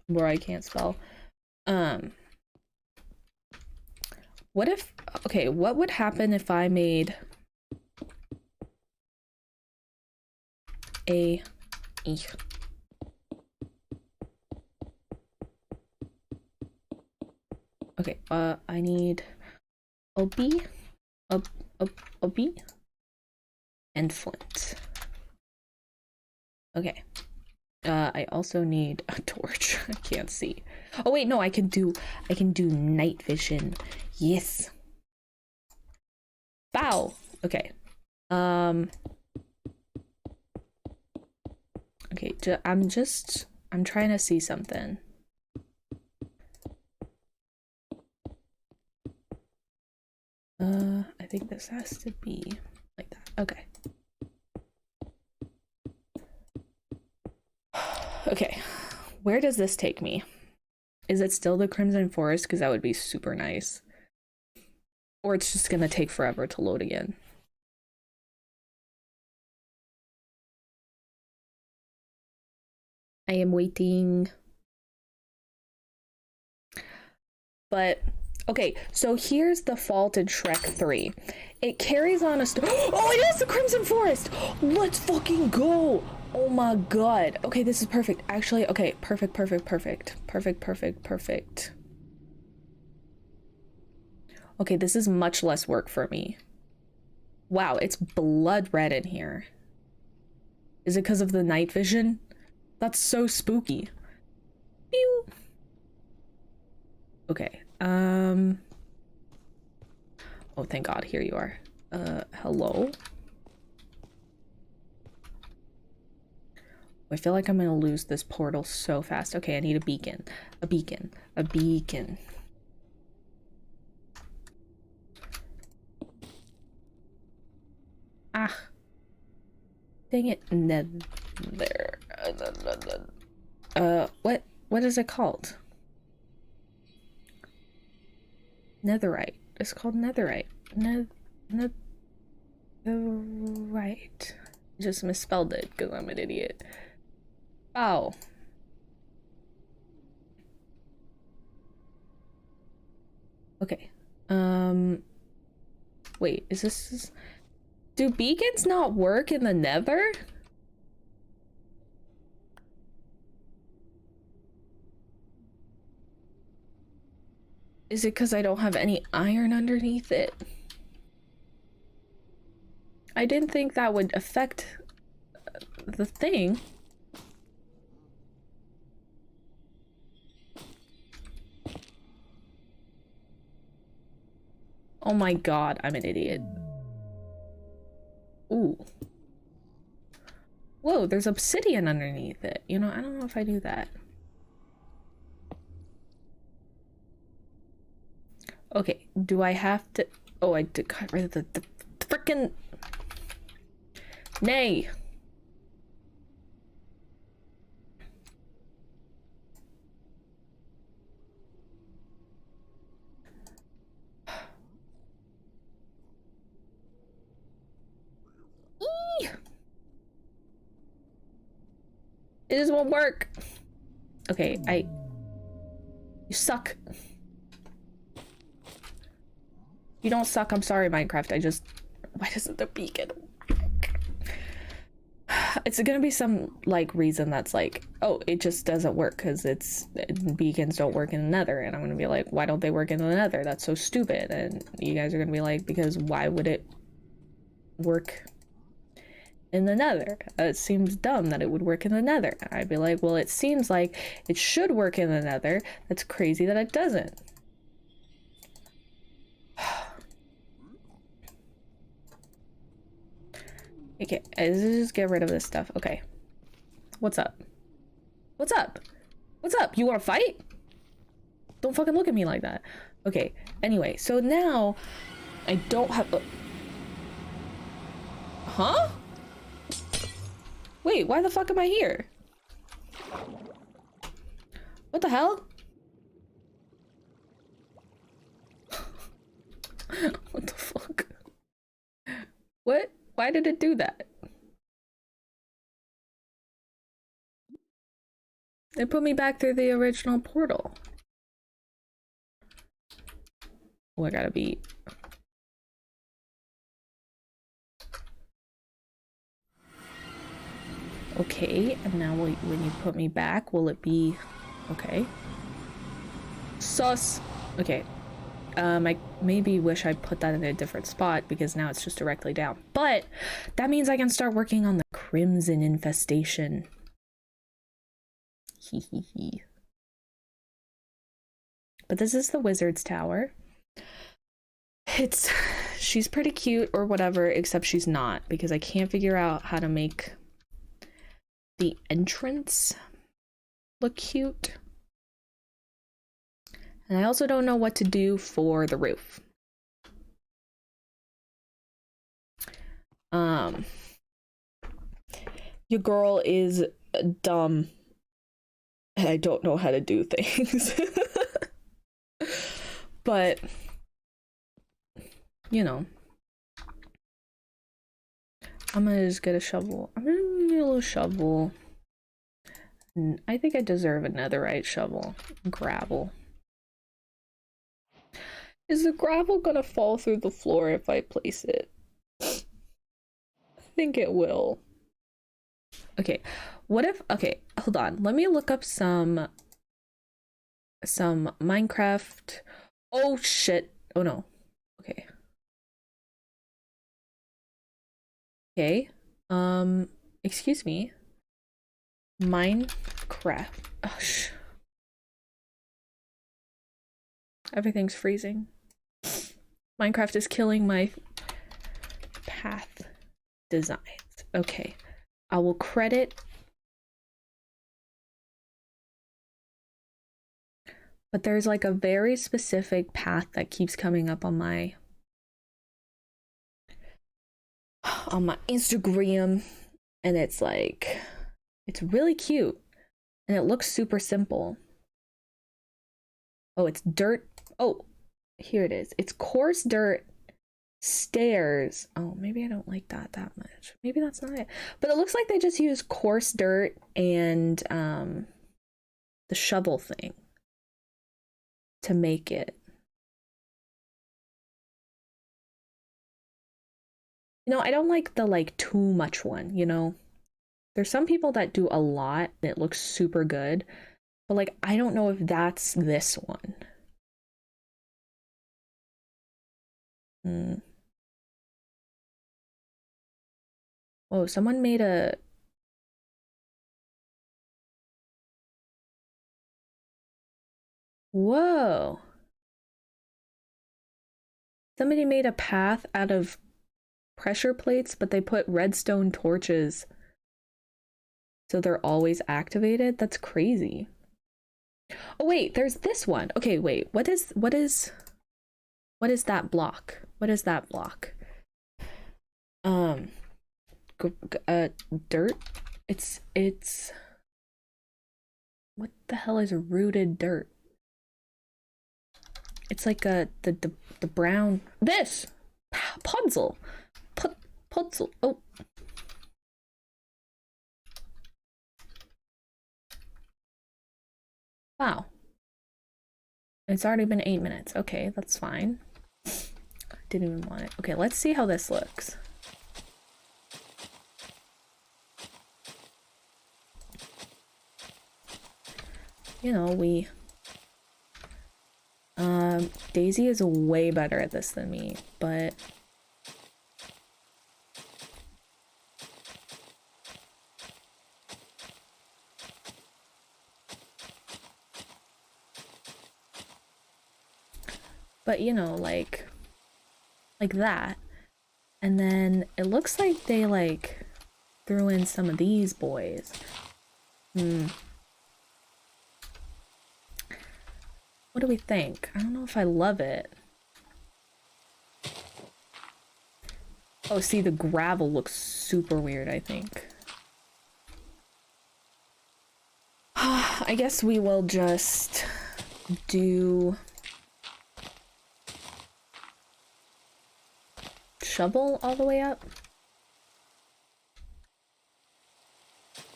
Speaker 2: Where I can't spell. What if... Okay, what would happen if I made... a... E. Okay, I need... OB? OB? And flint. Okay. I also need a torch. I can't see. Oh wait, no, I can do night vision. Yes. Bow. Okay. Okay, I'm trying to see something. I think this has to be like that. Okay. Okay, where does this take me? Is it still the Crimson Forest? Because that would be super nice. Or it's just gonna take forever to load again. I am waiting. But, okay, so here's the fault in Shrek 3. It carries on a oh, it is the Crimson Forest! Let's fucking go! Oh my god. Okay, this is perfect. Actually, okay, perfect. Okay, this is much less work for me. Wow, it's blood red in here. Is it because of the night vision? That's so spooky. Pew. Okay, oh, thank god, here you are. Hello? I feel like I'm gonna lose this portal so fast. Okay, I need a beacon. A beacon. Ah. Dang it. There. What is it called? Netherite. It's called netherite. Netherite. Just misspelled it because I'm an idiot. Oh. Okay. Wait, is this... Do beacons not work in the nether? Is it because I don't have any iron underneath it? I didn't think that would affect the thing. Oh my god, I'm an idiot. Ooh. Whoa, there's obsidian underneath it. You know, I don't know if I do that. Okay, do I have to... Oh, I did got rid of the frickin'... Nay! It just won't work. Okay, you suck. You don't suck, I'm sorry, Minecraft. Why doesn't the beacon work? It's gonna be some, like, reason that's like, oh, it just doesn't work because beacons don't work in the nether. And I'm gonna be like, why don't they work in the nether? That's so stupid. And you guys are gonna be like, because why would it work in the nether? It seems dumb that it would work in the nether. And I'd be like, well, it seems like it should work in the nether. That's crazy that it doesn't. Okay, let's just get rid of this stuff. Okay. What's up? What's up? What's up? You want to fight? Don't fucking look at me like that. Okay, anyway, so now I don't have... Huh? Wait, why the fuck am I here? What the hell? What the fuck? What? Why did it do that? It put me back through the original portal. Oh, I gotta be... Okay, and now when you put me back, will it be... Okay. Sus! Okay. I maybe wish I put that in a different spot because now it's just directly down. But that means I can start working on the crimson infestation. Hehehe. But this is the wizard's tower. She's pretty cute or whatever, except she's not because I can't figure out how to make the entrance look cute. And I also don't know what to do for the roof. Your girl is dumb. And I don't know how to do things. But, you know. I'm gonna just get a shovel. I'm gonna get a little shovel. I think I deserve a netherite shovel. Gravel. Is the gravel gonna fall through the floor if I place it? I think it will. Okay, what if... Okay, hold on. Let me look up some Minecraft... Oh, shit. Oh, no. Okay. Okay. Excuse me. Minecraft. Oh, everything's freezing. Minecraft is killing my path designs. Okay. I will credit. But there's like a very specific path that keeps coming up on my Instagram, and it's like, it's really cute and it looks super simple. Oh, it's dirt. Oh, here it is. It's coarse dirt, stairs. Oh, maybe I don't like that much. Maybe that's not it. But it looks like they just use coarse dirt and the shovel thing to make it. You know, I don't like the like too much one, you know? There's some people that do a lot and it looks super good, but like I don't know if that's this one. Oh, someone made a... Whoa. Somebody made a path out of pressure plates, but they put redstone torches so they're always activated. That's crazy. Oh wait, there's this one. Okay, wait. What is that block? What is that block? Dirt? It's what the hell is rooted dirt? It's like the brown this puzzle. Puzzle. Oh. Wow. It's already been 8 minutes. Okay, that's fine. Didn't even want it. Okay, let's see how this looks. You know, Daisy is way better at this than me, but you know, like that. And then it looks like they like threw in some of these boys. What do we think? I don't know if I love it. Oh, see, the gravel looks super weird, I think. I guess we will just do shovel all the way up.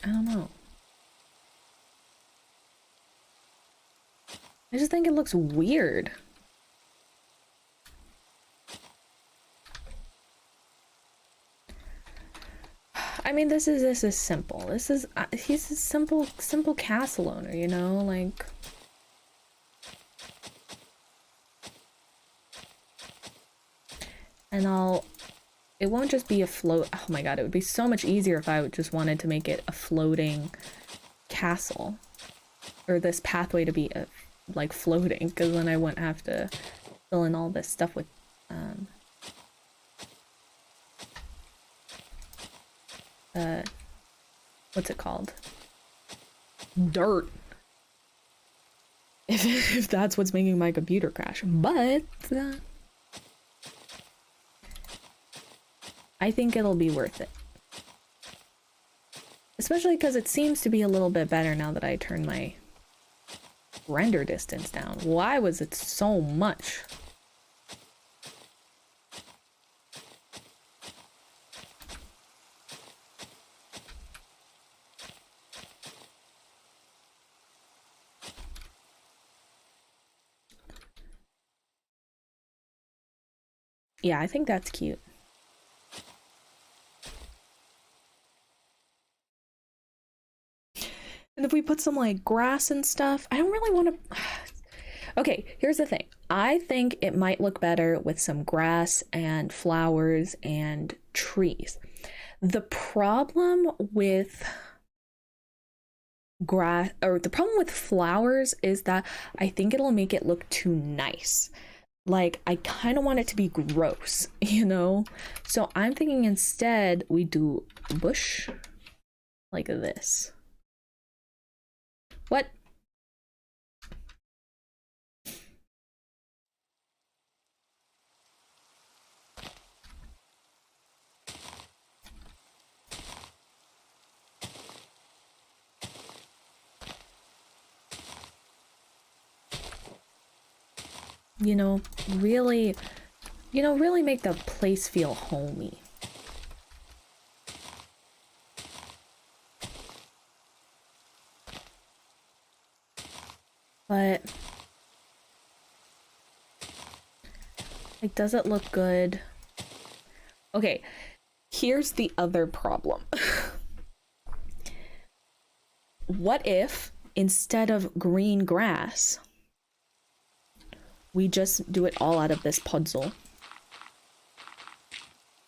Speaker 2: I don't know. I just think it looks weird. I mean, this is simple. This is he's a simple castle owner, you know, like and it won't just be a float. Oh my god, it would be so much easier if I just wanted to make it a floating castle, or this pathway to be like floating, because then I wouldn't have to fill in all this stuff with what's it called? Dirt. If that's what's making my computer crash. But I think it'll be worth it. Especially because it seems to be a little bit better now that I turned my render distance down. Why was it so much? Yeah, I think that's cute. And if we put some like grass and stuff, I don't really want to... Okay, here's the thing. I think it might look better with some grass and flowers and trees. The problem with grass, or the problem with flowers, is that I think it'll make it look too nice. Like, I kind of want it to be gross, you know? So I'm thinking instead we do a bush like this. What? you know, really make the place feel homey. But like, does it look good? Okay, here's the other problem. What if instead of green grass, we just do it all out of this puzzle?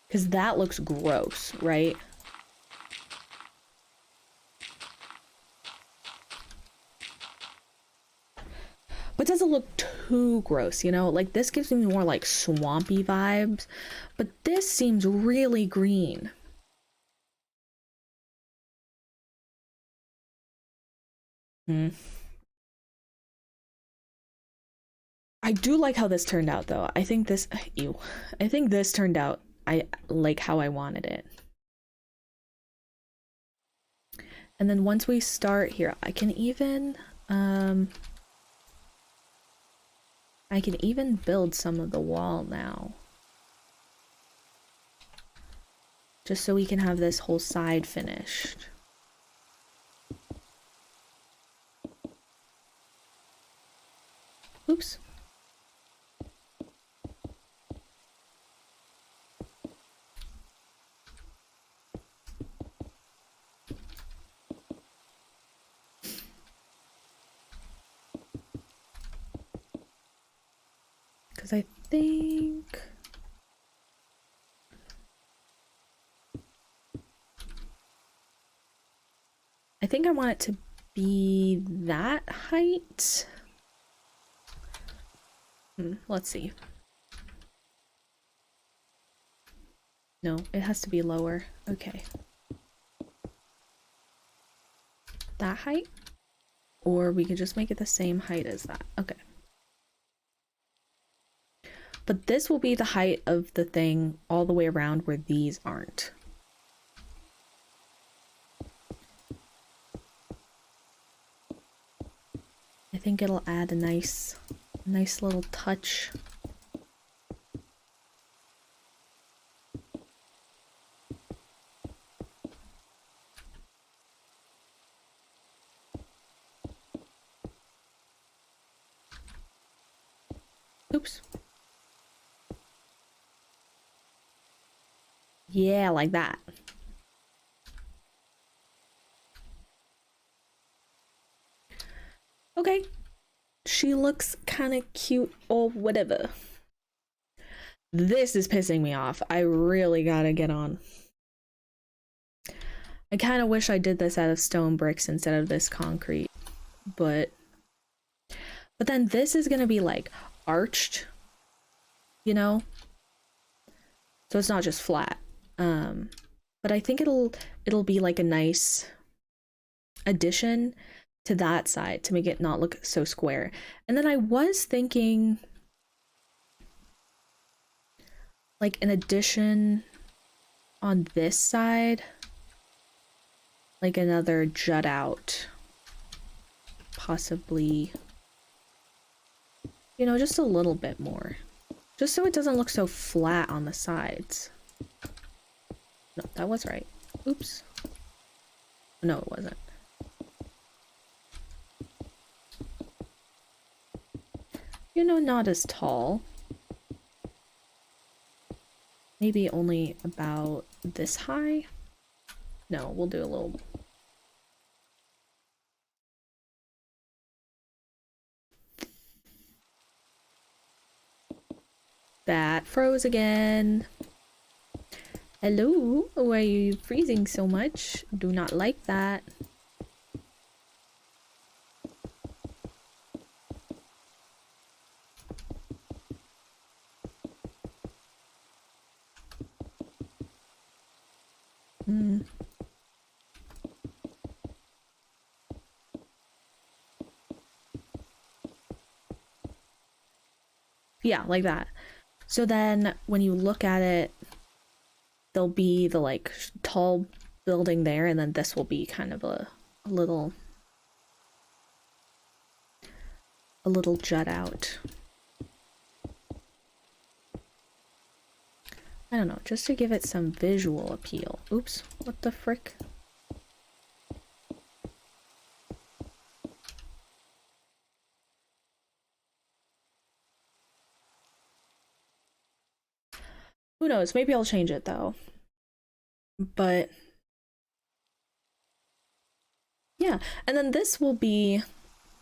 Speaker 2: Because that looks gross, right? But it doesn't look too gross, you know? Like, this gives me more like swampy vibes, but this seems really green. I do like how this turned out, though. I think this, ew. I think this turned out like how I wanted it. And then once we start here, I can even build some of the wall now. Just so we can have this whole side finished. Oops. Because I think I want it to be that height. Let's see. No, it has to be lower. Okay. That height? Or we could just make it the same height as that. Okay. But this will be the height of the thing all the way around where these aren't. I think it'll add a nice little touch. Oops. Yeah, like that. Okay. She looks kind of cute or whatever. This is pissing me off. I really gotta get on. I kind of wish I did this out of stone bricks instead of this concrete. But then this is gonna be like arched, you know? So it's not just flat. But I think it'll be like a nice addition to that side to make it not look so square. And then I was thinking like an addition on this side, like another jut out, possibly, you know, just a little bit more, just so it doesn't look so flat on the sides. No, that was right. Oops. No, it wasn't. You know, not as tall. Maybe only about this high? No, we'll do a little... That froze again. Hello? Why are you freezing so much? Do not like that. Yeah, like that. So then when you look at it, there'll be the like tall building there, and then this will be kind of a little jut out. I don't know, just to give it some visual appeal. Oops, what the frick? Who knows? Maybe I'll change it though. But yeah, and then this will be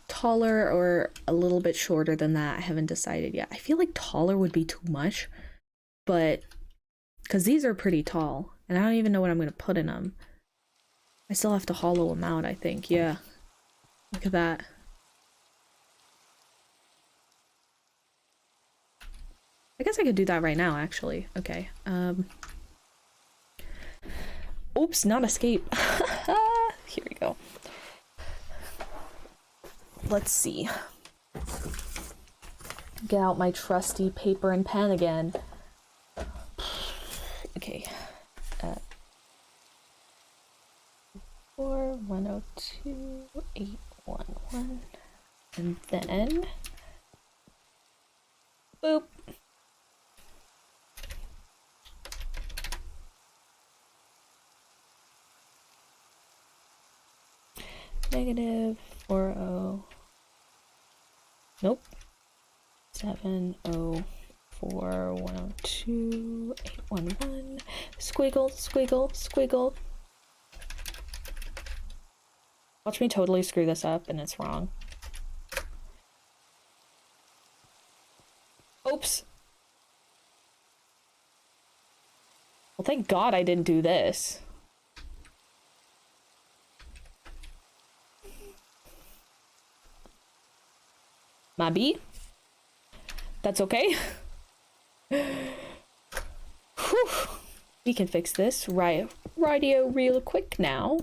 Speaker 2: taller or a little bit shorter than that. I haven't decided yet. I feel like taller would be too much, but because these are pretty tall and I don't even know what I'm going to put in them. I still have to hollow them out, I think. Yeah. Look at that. I guess I could do that right now, actually. Okay. Oops, not escape. Here we go. Let's see. Get out my trusty paper and pen again. Okay. 4102811 and then boop. -40. Nope. 704102811. Squiggle, squiggle, squiggle. Watch me totally screw this up and it's wrong. Oops. Well, thank God I didn't do this. Maybe. That's okay. Whew. We can fix this radio real quick now.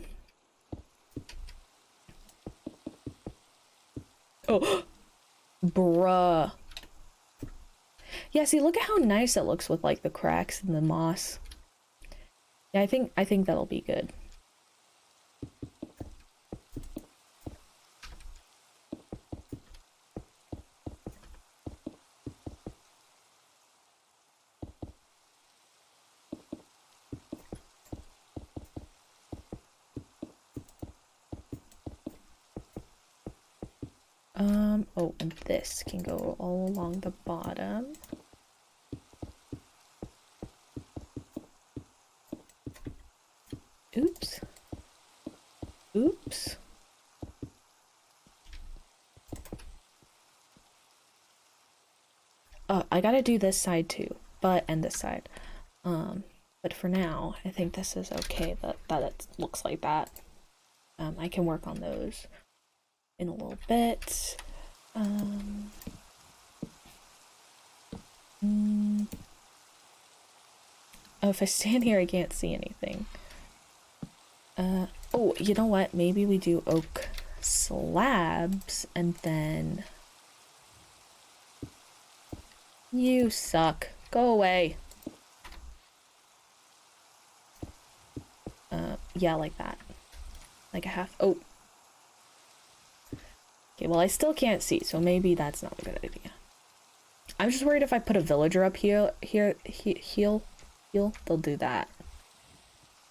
Speaker 2: Oh, bruh. Yeah, see, look at how nice it looks with like the cracks and the moss. Yeah, I think that'll be good. Oh, and this can go all along the bottom. Oops. Oops. Oh, I gotta do this side too, and this side. But for now, I think this is okay that it looks like that. I can work on those in a little bit. Oh, if I stand here, I can't see anything. Oh, you know what? Maybe we do oak slabs and then... You suck. Go away. Yeah, like that. Like a half... Oh. Okay, well, I still can't see, so maybe that's not a good idea. I'm just worried if I put a villager up here, they'll do that.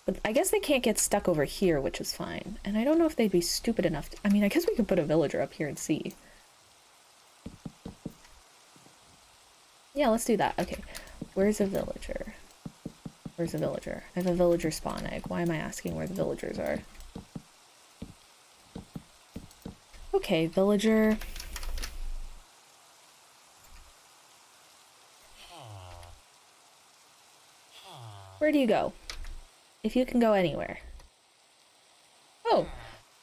Speaker 2: But I guess they can't get stuck over here, which is fine. And I don't know if they'd be stupid enough to... I mean, I guess we could put a villager up here and see. Yeah, let's do that. Okay, where's a villager? Where's a villager? I have a villager spawn egg. Why am I asking where the villagers are? Okay, villager. Where do you go? If you can go anywhere. Oh,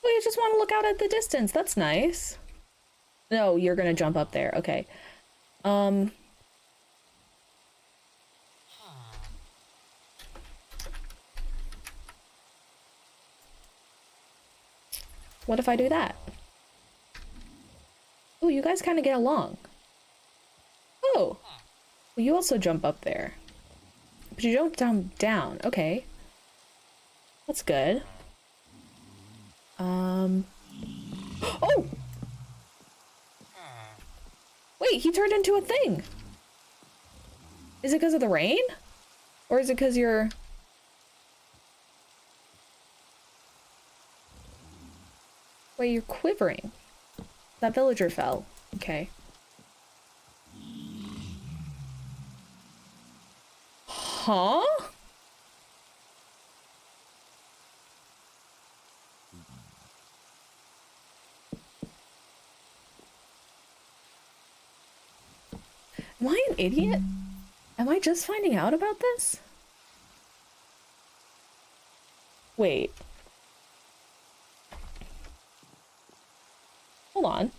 Speaker 2: you just want to look out at the distance. That's nice. No, you're gonna jump up there. Okay. What if I do that? Oh, you guys kind of get along. Oh, well, you also jump up there. But you don't jump down. Okay. That's good. Oh! Wait, he turned into a thing! Is it because of the rain? Or is it because you're... Wait, you're quivering. That villager fell. Okay. Huh? Am I an idiot? Am I just finding out about this? Wait. Hold on.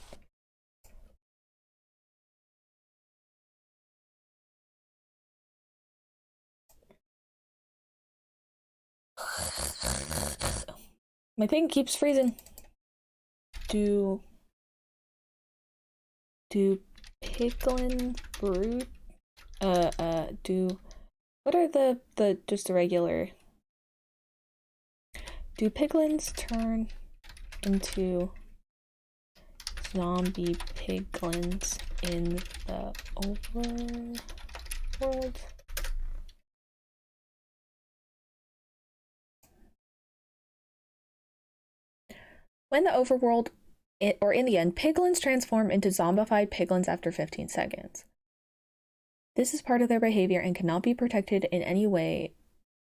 Speaker 2: My thing keeps freezing. Do piglin brood what are the just the regular, do piglins turn into zombie piglins in the overworld? When the overworld or in the end, piglins transform into zombified piglins after 15 seconds. This is part of their behavior and cannot be protected in any way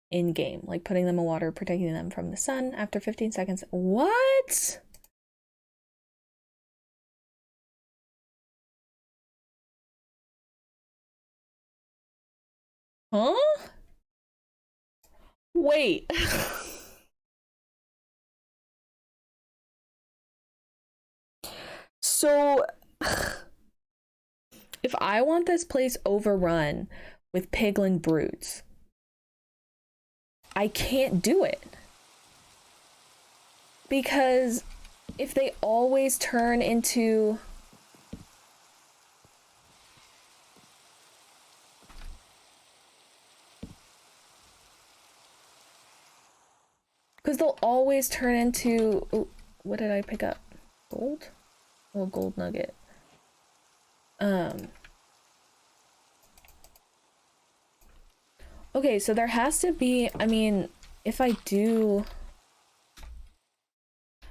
Speaker 2: in game, like putting them in water, protecting them from the sun after 15 seconds. What? Huh? Wait. So, if I want this place overrun with piglin broods, I can't do it. Because if they always turn into... Because they'll always turn into... Ooh, what did I pick up? Gold? Oh, gold nugget. Okay, so there has to be... I mean, if I do...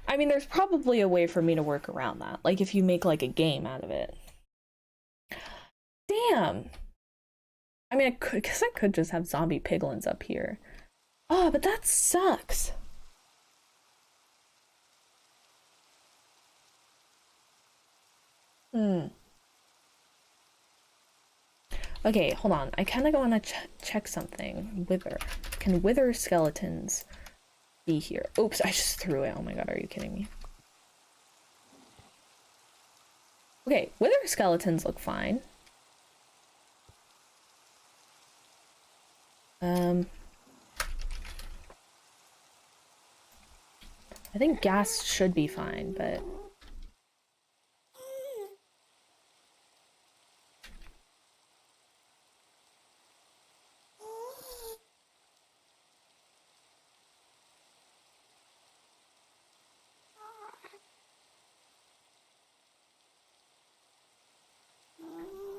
Speaker 2: I mean, there's probably a way for me to work around that. Like, if you make, like, a game out of it. Damn! I mean, I guess I could just have zombie piglins up here. Oh, but that sucks! Okay, hold on. I kind of want to check something. Wither. Can wither skeletons be here? Oops, I just threw it. Oh my god, are you kidding me? Okay, wither skeletons look fine. I think gas should be fine, but...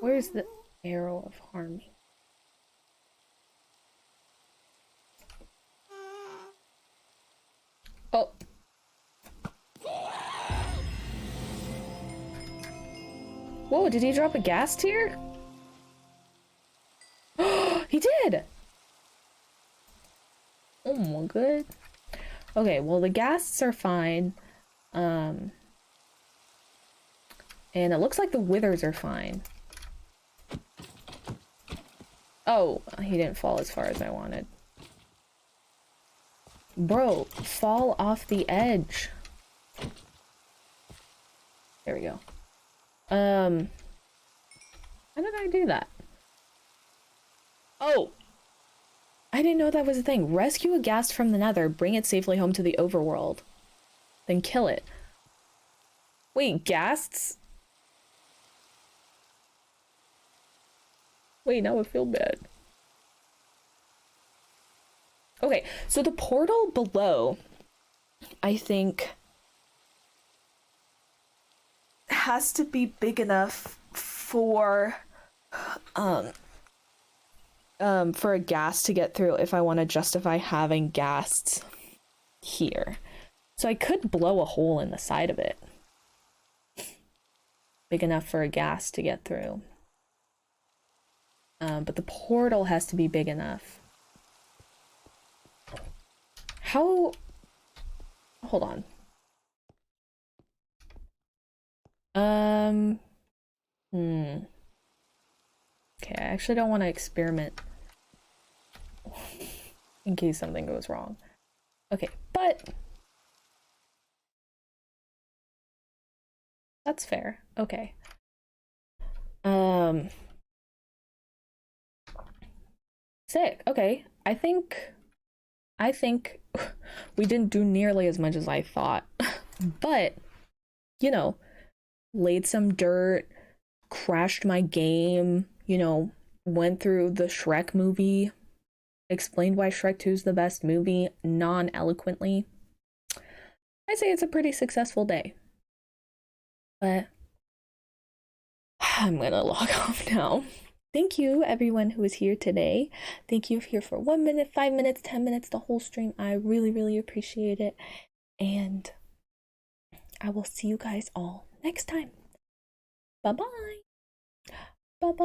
Speaker 2: Where's the arrow of harming? Oh. Whoa, did he drop a gas tier? He did! Oh my god. Okay, well the ghasts are fine. And it looks like the withers are fine. Oh, he didn't fall as far as I wanted. Bro, fall off the edge. There we go. How did I do that? Oh! I didn't know that was a thing. Rescue a ghast from the nether, bring it safely home to the overworld. Then kill it. Wait, ghasts? Wait, now I feel bad. Okay, so the portal below, I think, has to be big enough for for a ghast to get through if I want to justify having ghasts here. So I could blow a hole in the side of it. Big enough for a ghast to get through. But the portal has to be big enough. How... Hold on. Okay, I actually don't want to experiment in case something goes wrong. Okay, but that's fair. Okay. Sick. Okay. I think we didn't do nearly as much as I thought. But, you know, laid some dirt, crashed my game, you know, went through the Shrek movie, explained why Shrek 2 is the best movie non-eloquently. I say it's a pretty successful day. But I'm gonna log off now. Thank you, everyone who is here today. Thank you here for 1 minute, 5 minutes, 10 minutes, the whole stream. I really, really appreciate it. And I will see you guys all next time. Bye-bye.